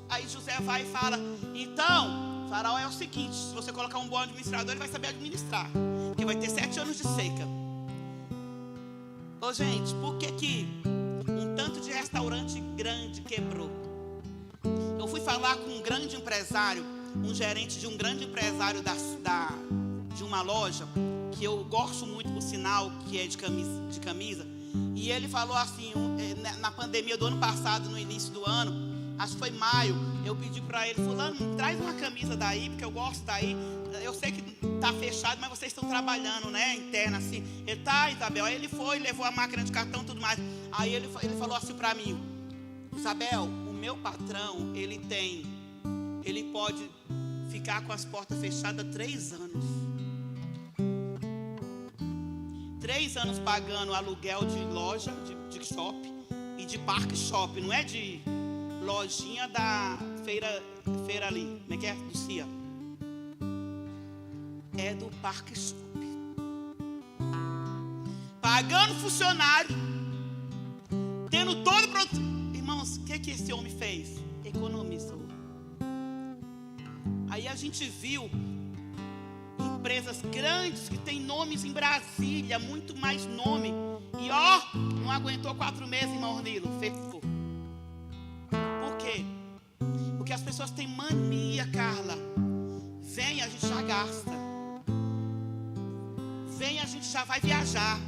aí José vai e fala: então, Faraó, é o seguinte: se você colocar um bom administrador, ele vai saber administrar, porque vai ter 7 anos de seca. Ô gente, por que um tanto de restaurante grande quebrou? Eu fui falar com um grande empresário, um gerente de um grande empresário de uma loja, que eu gosto muito, por sinal, que é de camisa. E ele falou assim, na pandemia do ano passado, no início do ano, acho que foi maio, eu pedi para ele: fulano, traz uma camisa daí, porque eu gosto daí. Eu sei que está fechado, mas vocês estão trabalhando, né, interna assim. Ele: tá, Isabel. Aí ele foi, levou a máquina de cartão e tudo mais. Aí ele falou assim para mim: Isabel, o meu patrão, ele pode ficar com as portas fechadas 3 anos. 3 anos pagando aluguel de loja, de shopping e de parque shopping. Não é de lojinha da feira ali, como é que é? Do CIA. É do parque shopping. Pagando funcionário, tendo todo o produto. Irmãos, o que esse homem fez? Economizou. Aí a gente viu empresas grandes que têm nomes em Brasília, muito mais nome, e não aguentou 4 meses, irmão Ornilo, fechou. Por quê? Porque as pessoas têm mania, Carla. Vem, a gente já gasta. Vem, a gente já vai viajar.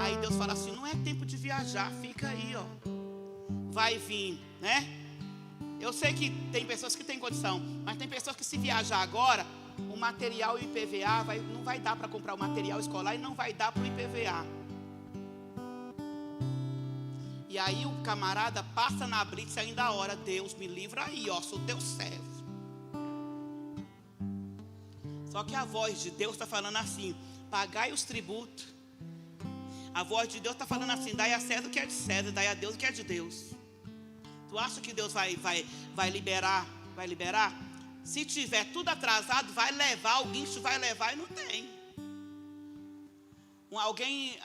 Aí Deus fala assim: não é tempo de viajar, fica aí, vai vir, né? Eu sei que tem pessoas que têm condição, mas tem pessoas que, se viajar agora, o material e o IPVA não vai dar para comprar o material escolar e não vai dar para o IPVA. E aí o camarada passa na blitz e ainda ora: Deus me livra aí, sou teu servo. Só que a voz de Deus está falando assim: pagai os tributos. A voz de Deus está falando assim: dai a César o que é de César, dai a Deus o que é de Deus. Tu acha que Deus vai liberar? Vai liberar? Se tiver tudo atrasado, vai levar, o guincho vai levar e não tem. Alguém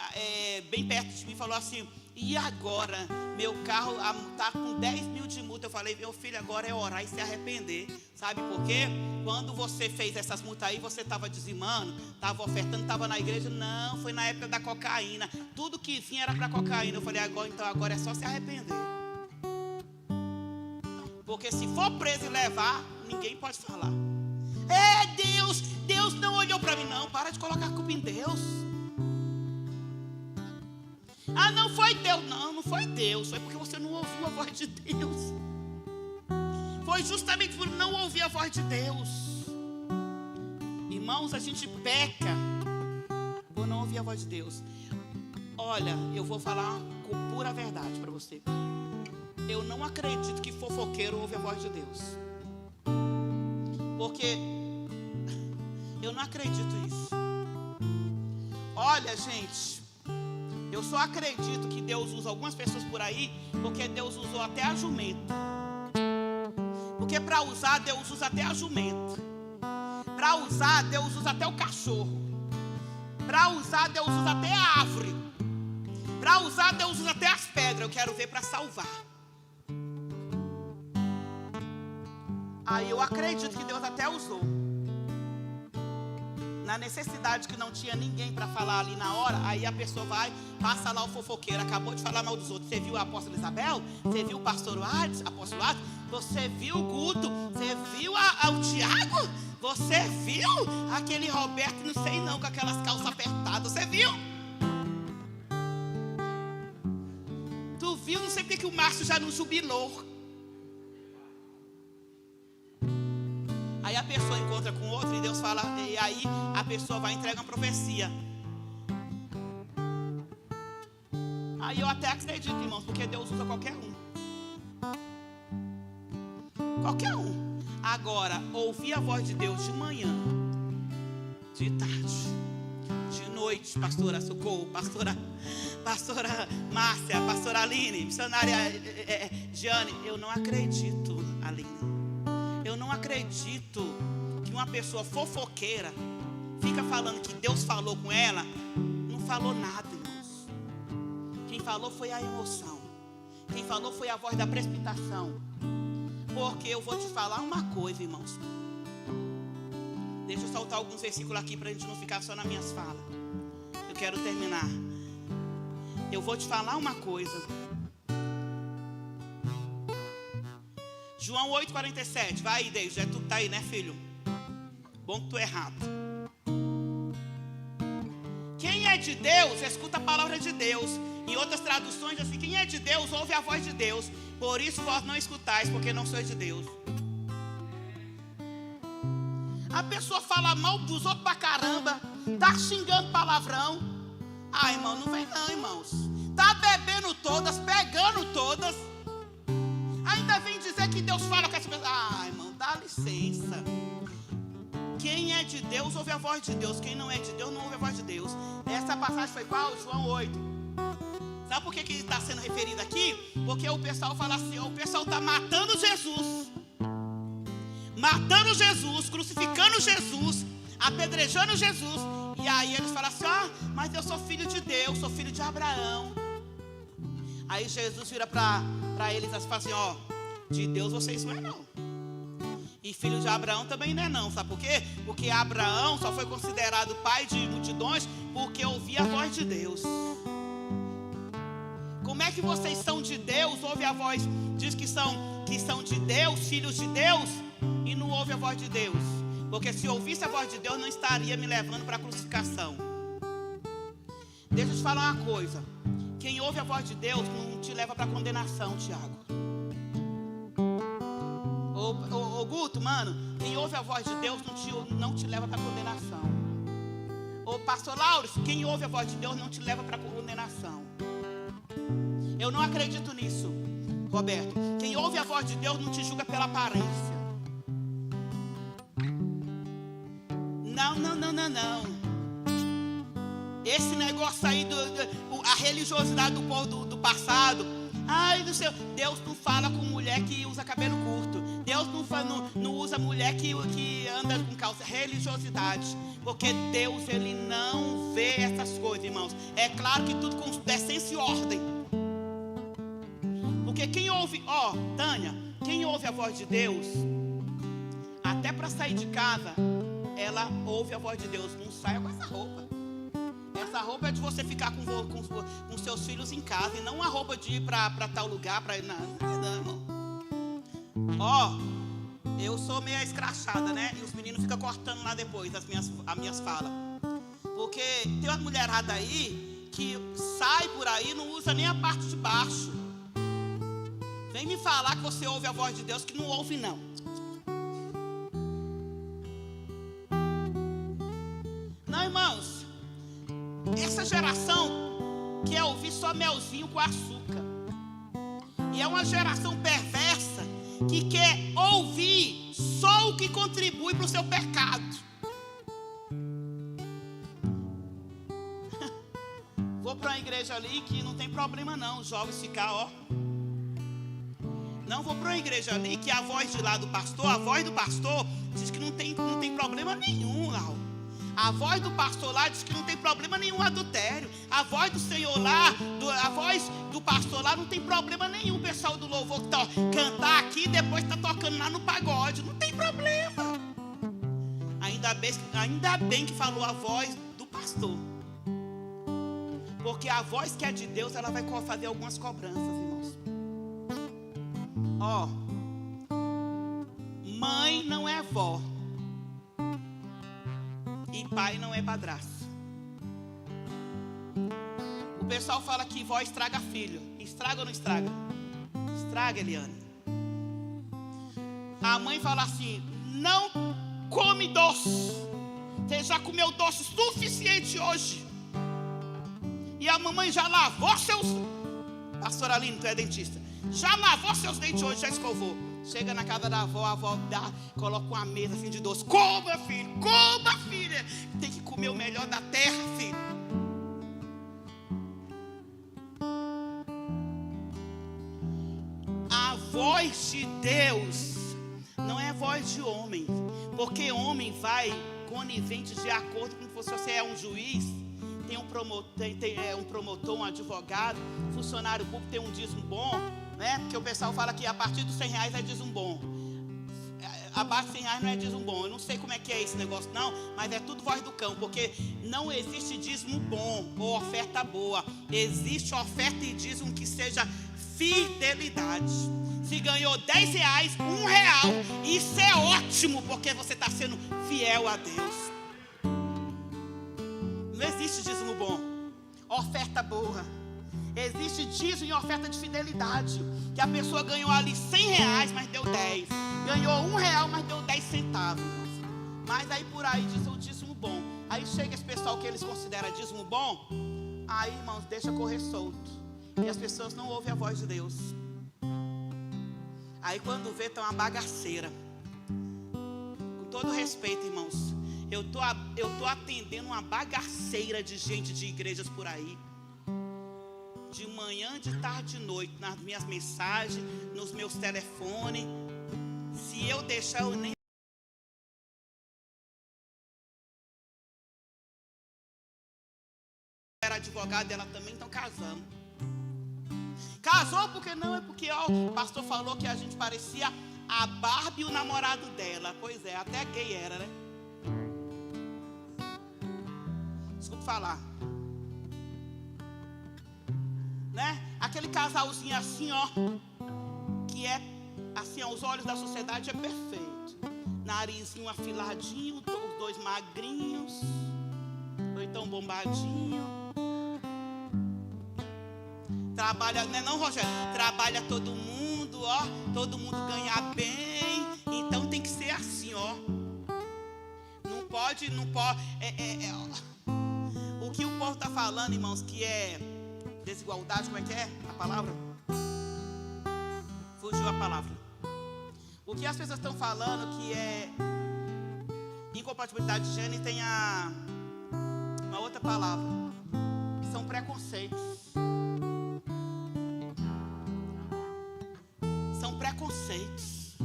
bem perto de mim falou assim: e agora? Meu carro está com 10 mil de multa. Eu falei: meu filho, agora é orar e se arrepender. Sabe por quê? Quando você fez essas multas aí, você estava dizimando, estava ofertando, estava na igreja. Não, foi na época da cocaína. Tudo que vinha era para cocaína. Eu falei: agora é só se arrepender. Porque se for preso e levar, ninguém pode falar: Deus não olhou para mim. Não, para de colocar a culpa em Deus. Não foi Deus. Não foi Deus. Foi porque você não ouviu a voz de Deus. Foi justamente por não ouvir a voz de Deus. Irmãos, a gente peca por não ouvir a voz de Deus. Olha, eu vou falar com pura verdade para você. Eu não acredito que fofoqueiro ouve a voz de Deus. Porque eu não acredito nisso. Olha, gente, eu só acredito que Deus usa algumas pessoas por aí porque Deus usou até a jumenta. Porque para usar, Deus usa até a jumenta. Para usar, Deus usa até o cachorro. Para usar, Deus usa até a árvore. Para usar, Deus usa até as pedras. Eu quero ver para salvar. Aí eu acredito que Deus até usou. Na necessidade que não tinha ninguém para falar ali na hora, aí a pessoa vai, passa lá o fofoqueiro, acabou de falar mal dos outros. Você viu a apóstola Isabel? Você viu o pastor Ades, apóstolo Ades? Você viu o Guto? Você viu o Tiago? Você viu aquele Roberto, não sei não, com aquelas calças apertadas? Você viu? Tu viu? Não sei porque que o Márcio já não jubilou. Aí a pessoa encontra com outro e Deus fala, e aí a pessoa vai e entrega uma profecia. Aí eu até acredito, irmãos, porque Deus usa qualquer um. Qualquer um. Agora, ouvir a voz de Deus de manhã, de tarde, de noite, pastora Socorro, pastora Márcia, pastora Aline, missionária Giane, eu não acredito, Aline. Eu não acredito que uma pessoa fofoqueira fica falando que Deus falou com ela. Não falou nada, irmãos. Quem falou foi a emoção. Quem falou foi a voz da precipitação. Porque eu vou te falar uma coisa, irmãos. Deixa eu soltar alguns versículos aqui para a gente não ficar só nas minhas falas. Eu quero terminar. Eu vou te falar uma coisa. João 8,47. Vai aí, Deus. Tu tá aí, né, filho? Bom que tu é rápido. Quem é de Deus, escuta a palavra de Deus. Em outras traduções, assim, quem é de Deus, ouve a voz de Deus. Por isso vós não escutais, porque não sois de Deus. A pessoa fala mal dos outros pra caramba. Tá xingando palavrão. Ah, irmão, não vem não, irmãos. Tá bebendo todas, pegando todas. Ainda vem dizer que Deus fala com essa pessoa. Ah, irmão, dá licença. Quem é de Deus, ouve a voz de Deus. Quem não é de Deus, não ouve a voz de Deus. Essa passagem foi qual? João 8. Sabe por que está sendo referido aqui? Porque o pessoal fala assim, o pessoal está matando Jesus. Matando Jesus, crucificando Jesus, apedrejando Jesus. E aí eles falam assim, mas eu sou filho de Deus, sou filho de Abraão. Aí Jesus vira para eles e fala assim, de Deus vocês não é não. E filho de Abraão também não é não, sabe por quê? Porque Abraão só foi considerado pai de multidões porque ouvia a voz de Deus. Como é que vocês são de Deus, ouve a voz, diz que são de Deus, filhos de Deus, e não ouve a voz de Deus? Porque se ouvisse a voz de Deus, não estaria me levando para a crucificação. Deixa eu te falar uma coisa. Quem ouve a voz de Deus não te leva para a condenação, Tiago. Ô Guto, mano, quem ouve a voz de Deus não te leva para a condenação. Ô pastor Lauro, quem ouve a voz de Deus não te leva para a condenação. Eu não acredito nisso, Roberto. Quem ouve a voz de Deus não te julga pela aparência. Não. Esse negócio aí, a religiosidade do povo do passado. Ai, do céu, Deus não fala com mulher que usa cabelo curto. Deus não usa mulher que anda com calça. Religiosidade. Porque Deus, Ele não vê essas coisas, irmãos. É claro que tudo com decência e ordem. Porque quem ouve, Tânia, quem ouve a voz de Deus, até para sair de casa, ela ouve a voz de Deus. Não saia com essa roupa. Essa roupa é de você ficar com seus filhos em casa. E não uma roupa de ir para tal lugar. Não. Eu sou meio escrachada, né? E os meninos ficam cortando lá depois as minhas falas. Porque tem uma mulherada aí que sai por aí e não usa nem a parte de baixo. Vem me falar que você ouve a voz de Deus, que não ouve não. com açúcar. E é uma geração perversa que quer ouvir só o que contribui para o seu pecado. Vou para uma igreja ali que não tem problema não, os jovens ficar, ó. Não, vou para uma igreja ali que a voz de lá do pastor, a voz do pastor diz que não tem problema nenhum lá. A voz do pastor lá diz que não tem problema nenhum adultério. A voz do Senhor lá, a voz do pastor lá não tem problema nenhum. O pessoal do louvor que cantar aqui e depois está tocando lá no pagode. Não tem problema. Ainda bem que falou a voz do pastor. Porque a voz que é de Deus, ela vai fazer algumas cobranças, irmãos. Ó, mãe não é vó. E pai não é padrasto. O pessoal fala que vó estraga filho. Estraga ou não estraga? Estraga, Eliane. A mãe fala assim: não come doce. Você já comeu doce suficiente hoje. E a mamãe já lavou seus... Pastor Aline, tu é dentista. Já lavou seus dentes hoje, já escovou. Chega na casa da avó, a avó coloca uma mesa assim de doce. Coma, filho, coma, filha. Tem que comer o melhor da terra, filho. A voz de Deus não é voz de homem. Porque homem vai conivente de acordo com se você é um juiz, tem um promotor, um advogado, funcionário público tem um dízimo bom, né? Porque o pessoal fala que a partir dos R$100 é dízimo bom. Abaixo de R$100 não é dízimo bom. Eu não sei como é que é esse negócio não, mas é tudo voz do cão, porque não existe dízimo bom ou oferta boa. Existe oferta e dízimo que seja fidelidade. Se ganhou R$10, R$1, isso é ótimo, porque você está sendo fiel a Deus. Não existe dízimo bom, oferta boa. Existe dízimo e oferta de fidelidade. Que a pessoa ganhou ali R$100, mas deu 10. Ganhou R$1, mas deu 10 centavos. Mas aí por aí diz o dízimo bom. Aí chega esse pessoal que eles consideram dízimo bom. Aí, irmãos, deixa correr solto. E as pessoas não ouvem a voz de Deus. Aí quando vê, tá uma bagaceira. Com todo respeito, irmãos, eu tô atendendo uma bagaceira de gente de igrejas por aí. De manhã, de tarde, de noite, nas minhas mensagens, nos meus telefones. Se eu deixar, eu nem... Era advogada, ela também estão casando. Casou porque não, é porque ó, o pastor falou que a gente parecia a Barbie e o namorado dela. Pois é, até gay era, né? Desculpa falar. Né? Aquele casalzinho assim, ó, que é assim, aos olhos da sociedade é perfeito. Narizinho afiladinho, os dois magrinhos, ou então bombadinho. Trabalha, né, não, Rogério? Trabalha todo mundo, ó, todo mundo ganha bem. Então tem que ser assim, ó. Não pode. O que o povo está falando, irmãos, que é desigualdade, como é que é a palavra? Fugiu a palavra. O que as pessoas estão falando que é incompatibilidade de gênero, tem uma outra palavra, que são preconceitos. São preconceitos.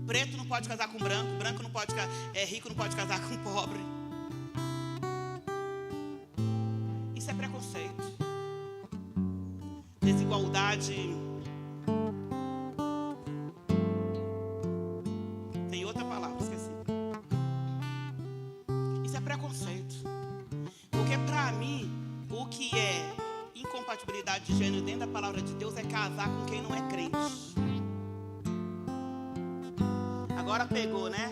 Preto não pode casar com branco, branco não pode casar, rico não pode casar com pobre. Isso é preconceito. Desigualdade. Tem outra palavra, esqueci. Isso é preconceito. Porque para mim, o que é incompatibilidade de gênero dentro da palavra de Deus é casar com quem não é crente. Agora pegou, né?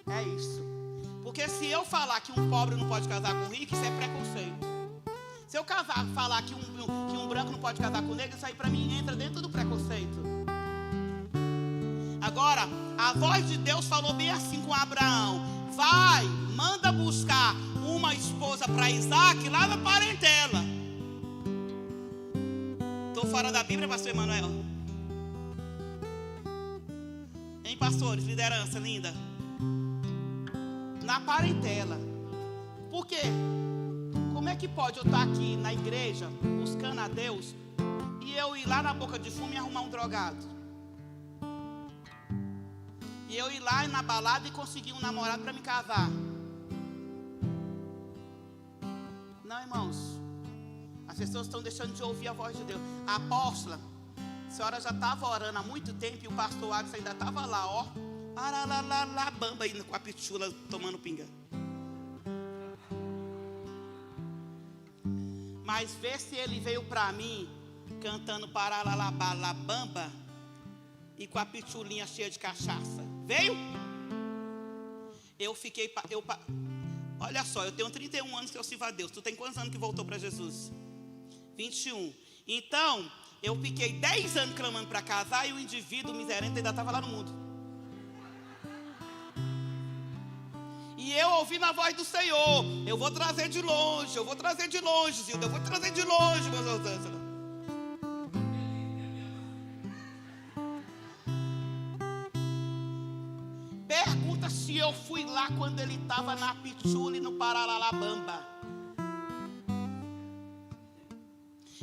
É isso. Porque se eu falar que um pobre não pode casar com um rico, isso é preconceito. Se eu falar que um branco não pode casar com um negro, isso aí para mim entra dentro do preconceito. Agora, a voz de Deus falou bem assim com Abraão: vai, manda buscar uma esposa para Isaac lá na parentela. fora da Bíblia, pastor Emanuel? Hein, pastores, liderança linda? Na parentela. Por quê? Como é que pode eu estar aqui na igreja, buscando a Deus, e eu ir lá na boca de fumo e arrumar um drogado? E eu ir lá na balada e conseguir um namorado para me casar? Não, irmãos. As pessoas estão deixando de ouvir a voz de Deus. A apóstola, a senhora já estava orando há muito tempo e o pastor Alisson ainda estava lá, ó. Lá, bamba indo com a pitula tomando pinga. Mas vê se ele veio para mim cantando bamba e com a pitulinha cheia de cachaça. Veio? Eu fiquei... Olha só, eu tenho 31 anos que eu sirvo a Deus. Tu tem quantos anos que voltou para Jesus? 21. Então, eu fiquei 10 anos clamando para casar e o indivíduo miserento ainda estava lá no mundo. E eu ouvi na voz do Senhor: eu vou trazer de longe, Zilda, eu vou trazer de longe, meus irmãos. Pergunta se eu fui lá quando ele estava na pitula e no Paralalabamba.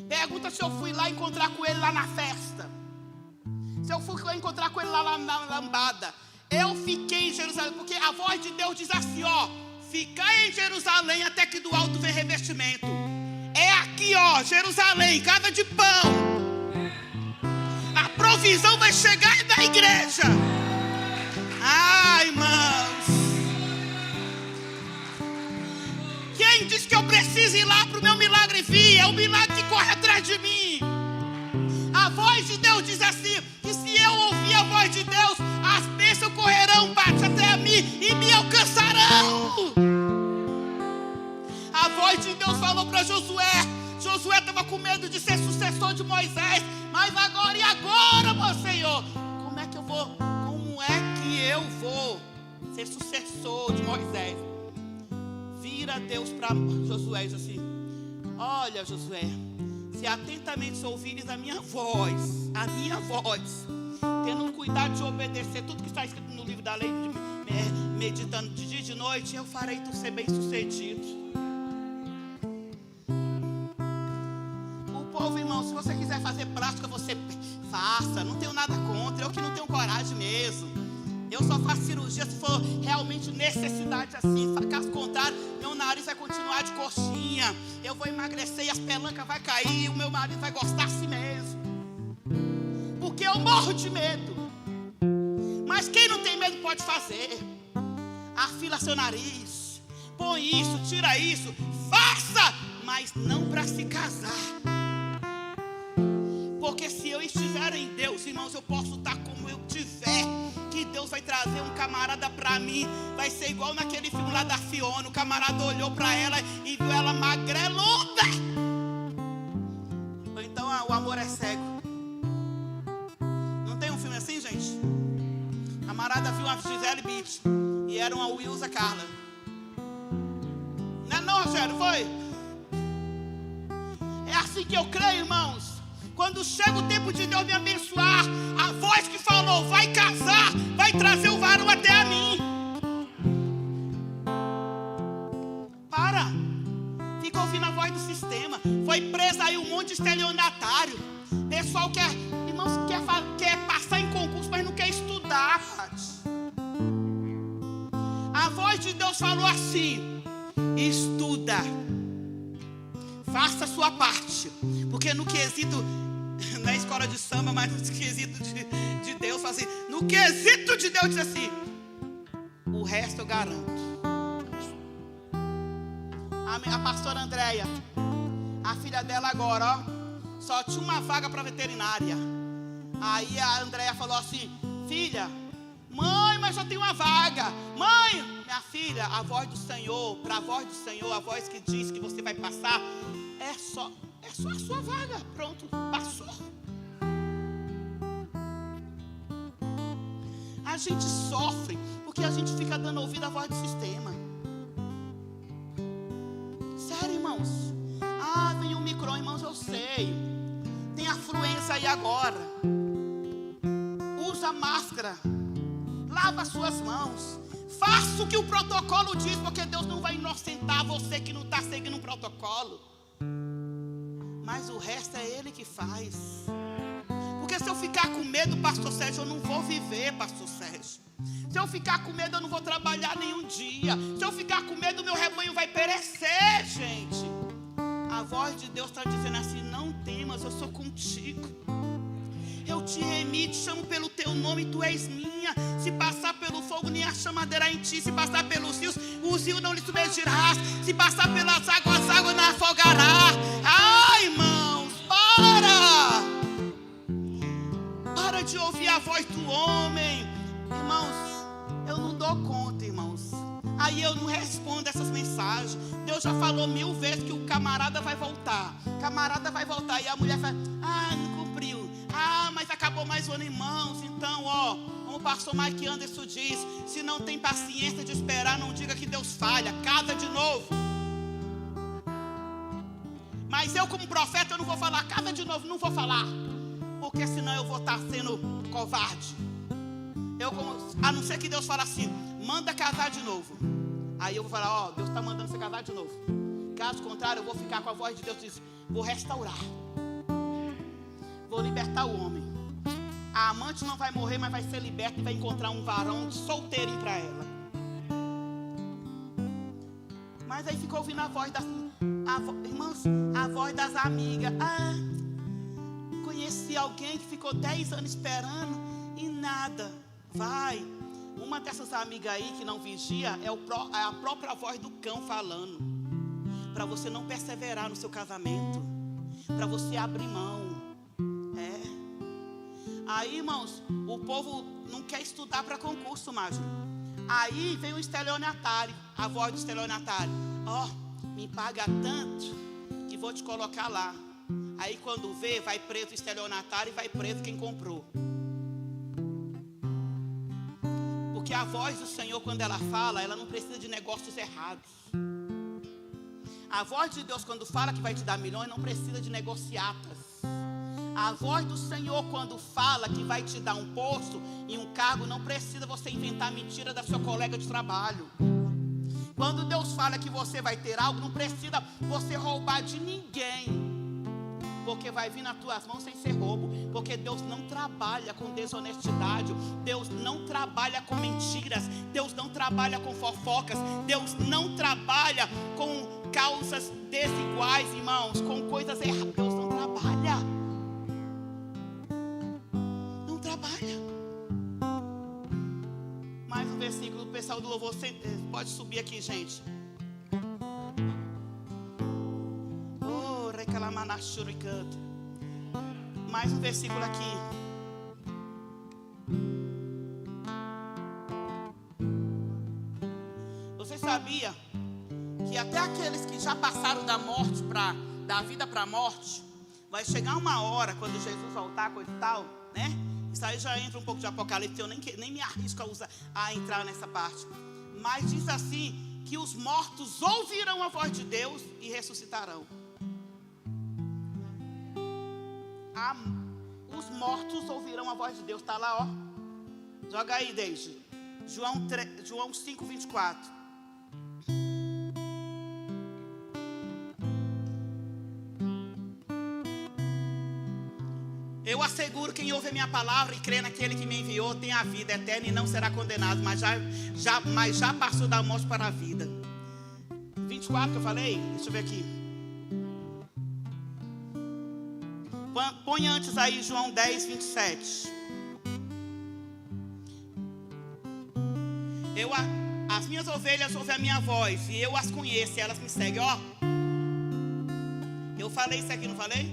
Pergunta se eu fui lá encontrar com ele lá na festa. Se eu fui encontrar com ele lá na lambada. Eu fiquei em Jerusalém, porque a voz de Deus diz assim, ó: ficai em Jerusalém até que do alto vem revestimento. É aqui, ó, Jerusalém, casa de pão. A provisão vai chegar da igreja. Ai, irmãos. Quem diz que eu preciso ir lá para o meu milagre vir? É o milagre que corre atrás de mim. A voz de Deus diz assim, que se eu ouvir a voz de Deus, as bênçãos correrão, bate até a mim e me alcançarão. A voz de Deus falou para Josué. Josué estava com medo de ser sucessor de Moisés. Mas agora, e agora, meu Senhor? Como é que eu vou ser sucessor de Moisés? Vira Deus para Josué e diz assim: olha, Josué, se atentamente ouvires a minha voz, tendo cuidado de obedecer tudo que está escrito no livro da lei, meditando de dia e de noite, eu farei tu ser bem sucedido. O povo, irmão, se você quiser fazer prática, você faça, não tenho nada contra, eu que não tenho coragem mesmo. Eu só faço cirurgia se for realmente necessidade assim. Caso contrário, meu nariz vai continuar de coxinha. Eu vou emagrecer e as pelancas vai cair. O meu marido vai gostar assim mesmo. Porque eu morro de medo. Mas quem não tem medo pode fazer. Afila seu nariz. Põe isso, tira isso. Faça, mas não para se casar. Porque se eu estiver em Deus, irmãos, eu posso estar como eu tiver. Que Deus vai trazer um camarada para mim. Vai ser igual naquele filme lá da Fiona. O camarada olhou para ela e viu ela magreluda. Ou então o amor é cego. Não tem um filme assim, gente? O camarada viu uma Gisele Bündchen e era uma Wilza Carla. Não é não, Rogério? Foi? É assim que eu creio, irmãos. Quando chega o tempo de Deus me abençoar, a voz que falou, vai casar, vai trazer o varão até a mim. Para. Fica ouvindo a voz do sistema. Foi preso aí um monte de estelionatário. Pessoal quer, irmãos, quer passar em concurso, mas não quer estudar. A voz de Deus falou assim: estuda. Faça a sua parte. Porque no quesito, na escola de samba, mas no quesito de Deus, assim, no quesito de Deus diz assim: o resto eu garanto. A pastora Andréia, a filha dela agora, ó, só tinha uma vaga para veterinária. Aí a Andréia falou assim: filha, mãe, mas só tem uma vaga. Mãe, minha filha, a voz do Senhor, para a voz do Senhor, a voz que diz que você vai passar, é só a sua vaga. Pronto, passou. A gente sofre porque a gente fica dando ouvido à voz do sistema. Sério, irmãos. Vem o micro, irmãos, eu sei. Tem afluência agora. Usa máscara. Lava suas mãos. Faça o que o protocolo diz, porque Deus não vai inocentar você que não está seguindo um protocolo. Mas o resto é Ele que faz. Porque se eu ficar com medo, pastor Sérgio, eu não vou viver, pastor Sérgio. Se eu ficar com medo, eu não vou trabalhar nenhum dia. Se eu ficar com medo, meu rebanho vai perecer, gente. A voz de Deus está dizendo assim: não temas, eu sou contigo. Eu te remi, te chamo pelo teu nome, tu és minha. Se passar pelo fogo, nem a chama arderá em ti. Se passar pelos rios, os rios não lhe submergirás. Se passar pelas águas, as águas não afogará. Ai, irmãos, para de ouvir a voz do homem. Irmãos, eu não dou conta, irmãos. Aí eu não respondo essas mensagens. Deus já falou 1000 vezes que o camarada vai voltar. Camarada vai voltar. E a mulher fala: ah, não cumpriu. Ah, mas acabou mais um ano, irmãos. Então, como o pastor Mike Anderson diz, se não tem paciência de esperar, não diga que Deus falha. Casa de novo. Mas eu, como profeta, eu não vou falar casa de novo, não vou falar. Porque senão eu vou estar sendo covarde. A não ser que Deus fale assim: manda casar de novo. Aí eu vou falar: Deus está mandando você casar de novo. Caso contrário, eu vou ficar com a voz de Deus e dizer: vou restaurar. Vou libertar o homem. A amante não vai morrer, mas vai ser liberta e vai encontrar um varão solteirinho para ela. Mas aí ficou ouvindo a voz das... irmãos, a voz das amigas. Ah, conheci alguém que ficou 10 anos esperando e nada. Vai. Uma dessas amigas aí que não vigia é a própria voz do cão falando. Para você não perseverar no seu casamento. Para você abrir mão. Aí, irmãos, o povo não quer estudar para concurso mais. Aí vem o estelionatário, a voz do estelionatário: me paga tanto que vou te colocar lá. Aí quando vê, vai preso o estelionatário e vai preso quem comprou. Porque a voz do Senhor, quando ela fala, ela não precisa de negócios errados. A voz de Deus, quando fala que vai te dar milhões, não precisa de negociatas. A voz do Senhor, quando fala que vai te dar um posto e um cargo, não precisa você inventar mentira da sua colega de trabalho. Quando Deus fala que você vai ter algo, não precisa você roubar de ninguém, porque vai vir nas tuas mãos sem ser roubo. Porque Deus não trabalha com desonestidade. Deus não trabalha com mentiras. Deus não trabalha com fofocas. Deus não trabalha com causas desiguais, irmãos, com coisas erradas. Deus não trabalha. Mais um versículo, o pessoal do louvor pode subir aqui, gente. Mais um versículo aqui. Você sabia que até aqueles que já passaram da vida para a morte, vai chegar uma hora quando Jesus voltar, coisa e tal, né? Isso aí já entra um pouco de Apocalipse, eu nem me arrisco a entrar nessa parte. Mas diz assim, que os mortos ouvirão a voz de Deus e ressuscitarão. Os mortos ouvirão a voz de Deus. Está lá, joga aí, Deide. João 5, 24. Eu asseguro, quem ouve a minha palavra e crê naquele que me enviou tem a vida eterna e não será condenado, mas já passou da morte para a vida. 24 que eu falei? Deixa eu ver aqui. Põe antes aí João 10, 27. As minhas ovelhas ouvem a minha voz e eu as conheço e elas me seguem. Eu falei isso aqui, não falei?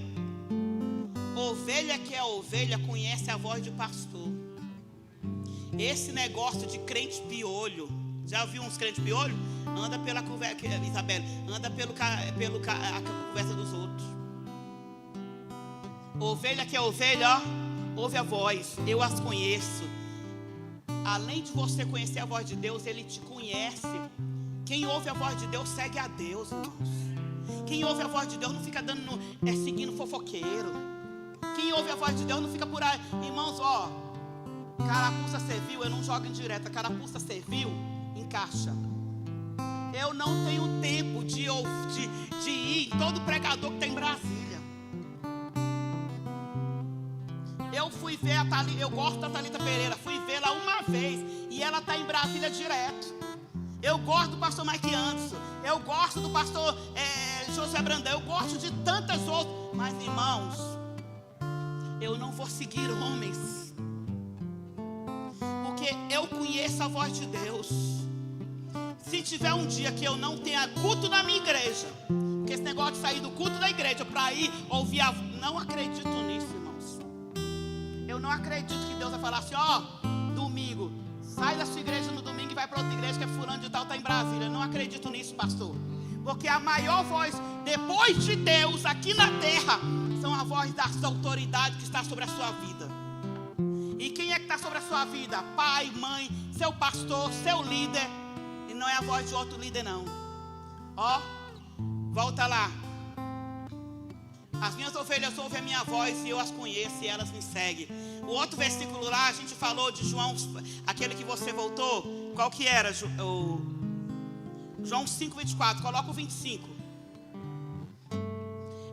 Ovelha que é ovelha conhece a voz de pastor. Esse negócio de crente piolho, já viu uns crentes piolho? Anda pela conversa, Isabela, anda a conversa dos outros. Ovelha que é ovelha, ouve a voz, eu as conheço. Além de você conhecer a voz de Deus, Ele te conhece. Quem ouve a voz de Deus segue a Deus, irmãos. Quem ouve a voz de Deus não fica seguindo fofoqueiro. Quem ouve a voz de Deus não fica por aí. Irmãos, ó, carapuça serviu, eu não jogo em direta. Carapuça serviu, encaixa. Eu não tenho tempo de ir em todo pregador que está em Brasília. Eu fui ver a Thalita, eu gosto da Thalita Pereira, fui vê-la uma vez e ela está em Brasília direto. Eu gosto do pastor Mike Anderson, eu gosto do pastor José Brandão, eu gosto de tantas outras. Mas, irmãos, eu não vou seguir homens, porque eu conheço a voz de Deus. Se tiver um dia que eu não tenha culto na minha igreja, porque esse negócio de sair do culto da igreja para ir ouvir a... Não acredito nisso, irmãos. Eu não acredito que Deus vai falar assim, ó, domingo, sai da sua igreja no domingo e vai para outra igreja que é fulano de tal, está em Brasília. Eu não acredito nisso, pastor. Porque a maior voz, depois de Deus, aqui na terra, são a voz das autoridades que está sobre a sua vida. E quem é que está sobre a sua vida? Pai, mãe, seu pastor, seu líder. E não é a voz de outro líder, não. Ó, volta lá. As minhas ovelhas ouvem a minha voz e eu as conheço e elas me seguem. O outro versículo lá, a gente falou de João, aquele que você voltou. Qual que era? João 5:24, coloca o 25.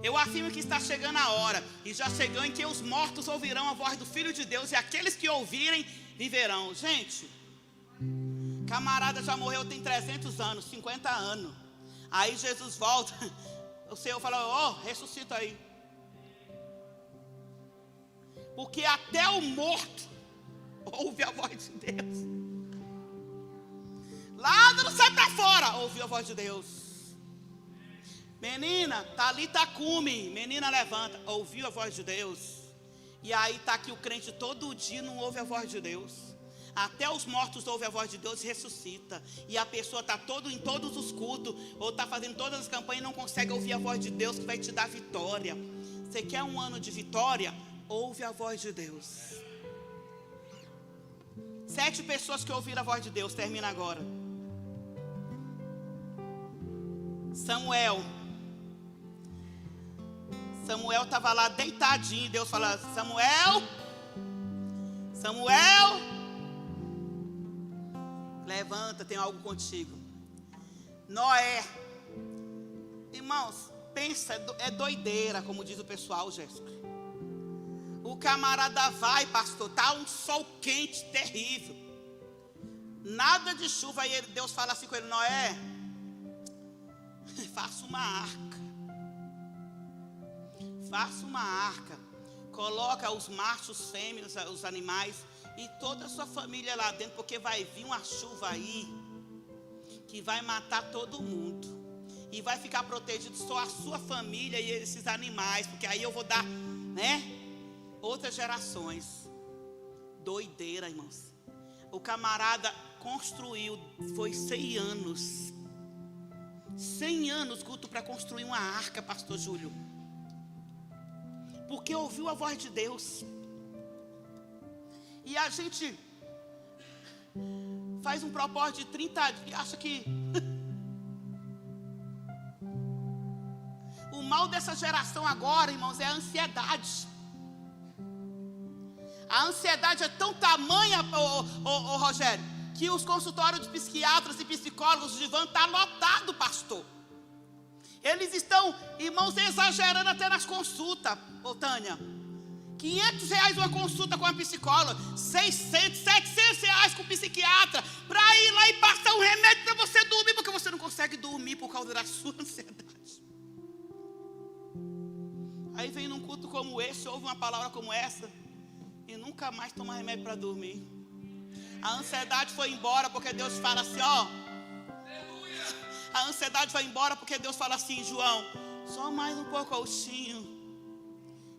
Eu afirmo que está chegando a hora, e já chegou, em que os mortos ouvirão a voz do Filho de Deus, e aqueles que ouvirem viverão. Gente, camarada já morreu tem 300 anos, 50 anos. Aí Jesus volta, o Senhor fala, ressuscita aí. Porque até o morto ouve a voz de Deus. Lázaro, sai para fora, ouviu a voz de Deus. Menina, Thalita Cumi, menina levanta, ouviu a voz de Deus. E aí está aqui o crente todo dia não ouve a voz de Deus. Até os mortos ouvem a voz de Deus e ressuscita. E a pessoa está em todos os cultos, ou está fazendo todas as campanhas e não consegue ouvir a voz de Deus que vai te dar vitória. Você quer um ano de vitória? Ouve a voz de Deus. 7 pessoas que ouviram a voz de Deus, termina agora. Samuel estava lá deitadinho. Deus fala, Samuel, levanta, tem algo contigo. Noé, irmãos, pensa, é doideira, como diz o pessoal, Jéssica. O camarada vai, pastor, tá um sol quente, terrível, nada de chuva. Aí Deus fala assim com ele, Noé, faça uma arca, coloca os machos fêmeas, os animais e toda a sua família lá dentro, porque vai vir uma chuva aí que vai matar todo mundo e vai ficar protegido só a sua família e esses animais, porque aí eu vou dar, outras gerações. Doideira, irmãos. O camarada construiu, foi 100 anos. 100 anos culto para construir uma arca, pastor Júlio. Porque ouviu a voz de Deus. E a gente faz um propósito de 30 dias, acha que o mal dessa geração agora, irmãos, é a ansiedade. A ansiedade é tão tamanha, Rogério, que os consultórios de psiquiatras e psicólogos de van estão lotados, pastor. Eles estão, irmãos, exagerando até nas consultas, Tânia. R$500 uma consulta com a psicóloga, 600, 700 reais com o psiquiatra, para ir lá e passar um remédio para você dormir, porque você não consegue dormir por causa da sua ansiedade. Aí vem num culto como esse, ouve uma palavra como essa, e nunca mais toma remédio para dormir. A ansiedade foi embora, porque Deus fala assim, a ansiedade vai embora, porque Deus fala assim, João, só mais um pouquinho,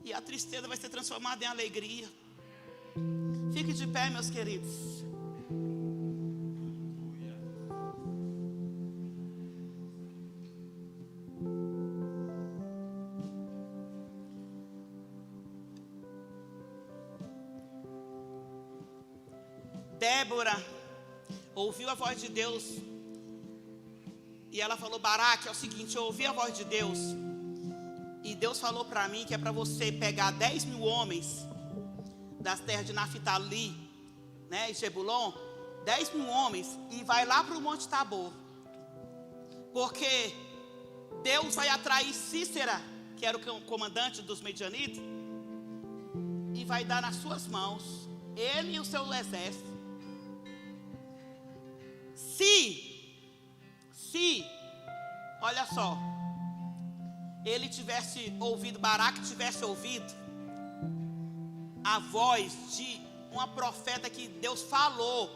e a tristeza vai ser transformada em alegria. Fique de pé, meus queridos. Débora ouviu a voz de Deus e ela falou, Baraque, é o seguinte, eu ouvi a voz de Deus e E Deus falou para mim que é para você pegar 10 mil homens das terras de Naftali, né, e Zebulon, 10 mil homens, e vai lá para o Monte Tabor. Porque Deus vai atrair Cícera, que era o comandante dos medianitas, e vai dar nas suas mãos, ele e o seu exército. Se, olha só, ele tivesse ouvido, Baraque tivesse ouvido a voz de uma profeta que Deus falou.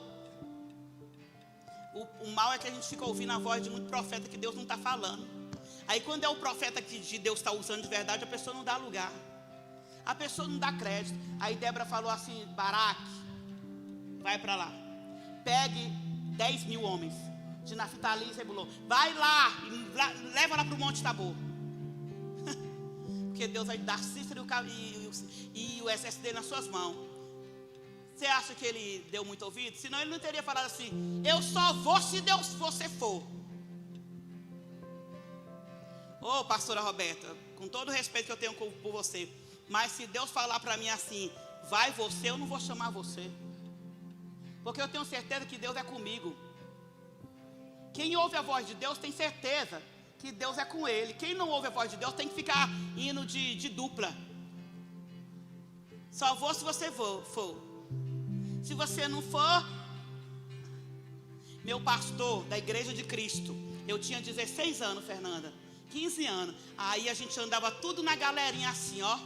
O mal é que a gente fica ouvindo a voz de muito profeta que Deus não está falando. Aí quando é o profeta que de Deus está usando de verdade, a pessoa não dá lugar, a pessoa não dá crédito. Aí Débora falou assim: Baraque, vai para lá, pegue 10 mil homens de Naftali e Zebulon, vai lá, leva lá para o Monte Tabor. Porque Deus vai dar Cícera e o exército dele nas suas mãos. Você acha que ele deu muito ouvido? Senão ele não teria falado assim: eu só vou se Deus você for. Ô, pastora Roberta, com todo o respeito que eu tenho por você, mas se Deus falar para mim assim: vai você, eu não vou chamar você, porque eu tenho certeza que Deus é comigo. Quem ouve a voz de Deus tem certeza que Deus é com ele. Quem não ouve a voz de Deus tem que ficar indo de dupla. Só vou se você for. Se você não for, meu pastor da Igreja de Cristo, eu tinha 16 anos, Fernanda, 15 anos. Aí a gente andava tudo na galerinha assim, ó,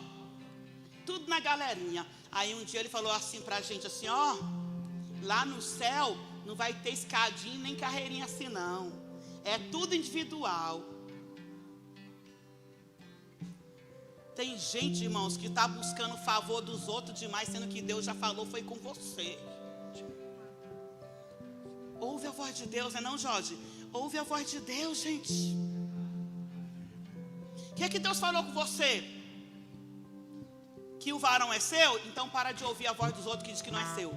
tudo na galerinha. Aí um dia ele falou assim pra gente, assim, ó, lá no céu não vai ter escadinha nem carreirinha assim não, é tudo individual. Tem gente, irmãos, que está buscando o favor dos outros demais, sendo que Deus já falou, foi com você. Ouve a voz de Deus, não é não, Jorge? Ouve a voz de Deus, gente. O que é que Deus falou com você? Que o varão é seu? Então para de ouvir a voz dos outros que diz que não é seu.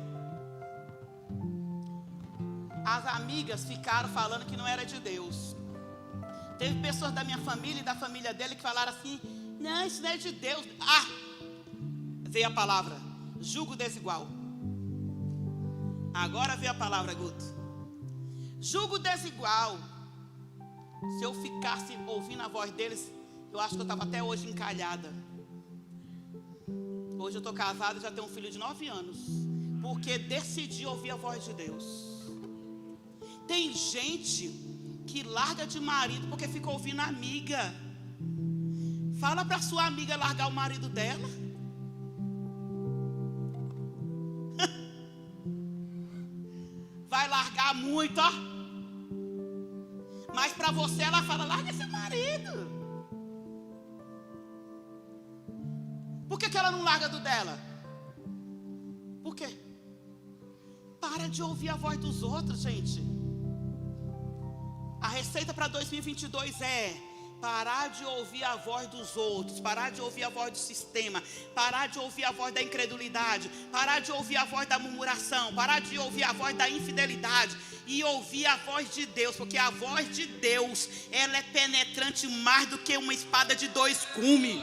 As amigas ficaram falando que não era de Deus. Teve pessoas da minha família e da família dele que falaram assim: não, isso não é de Deus. Ah, veio a palavra jugo desigual. Agora veio a palavra, Guto. Jugo desigual. Se eu ficasse ouvindo a voz deles, eu acho que eu estava até hoje encalhada. Hoje eu estou casada e já tenho um filho de 9 anos, porque decidi ouvir a voz de Deus. Tem gente que larga de marido porque fica ouvindo a amiga. Fala para sua amiga largar o marido dela. Vai largar muito, ó. Mas para você ela fala: larga seu marido. Por que ela não larga do dela? Por quê? Para de ouvir a voz dos outros, gente. A receita para 2022 é parar de ouvir a voz dos outros, parar de ouvir a voz do sistema, parar de ouvir a voz da incredulidade, parar de ouvir a voz da murmuração, parar de ouvir a voz da infidelidade e ouvir a voz de Deus, porque a voz de Deus, ela é penetrante mais do que uma espada de 2 gumes.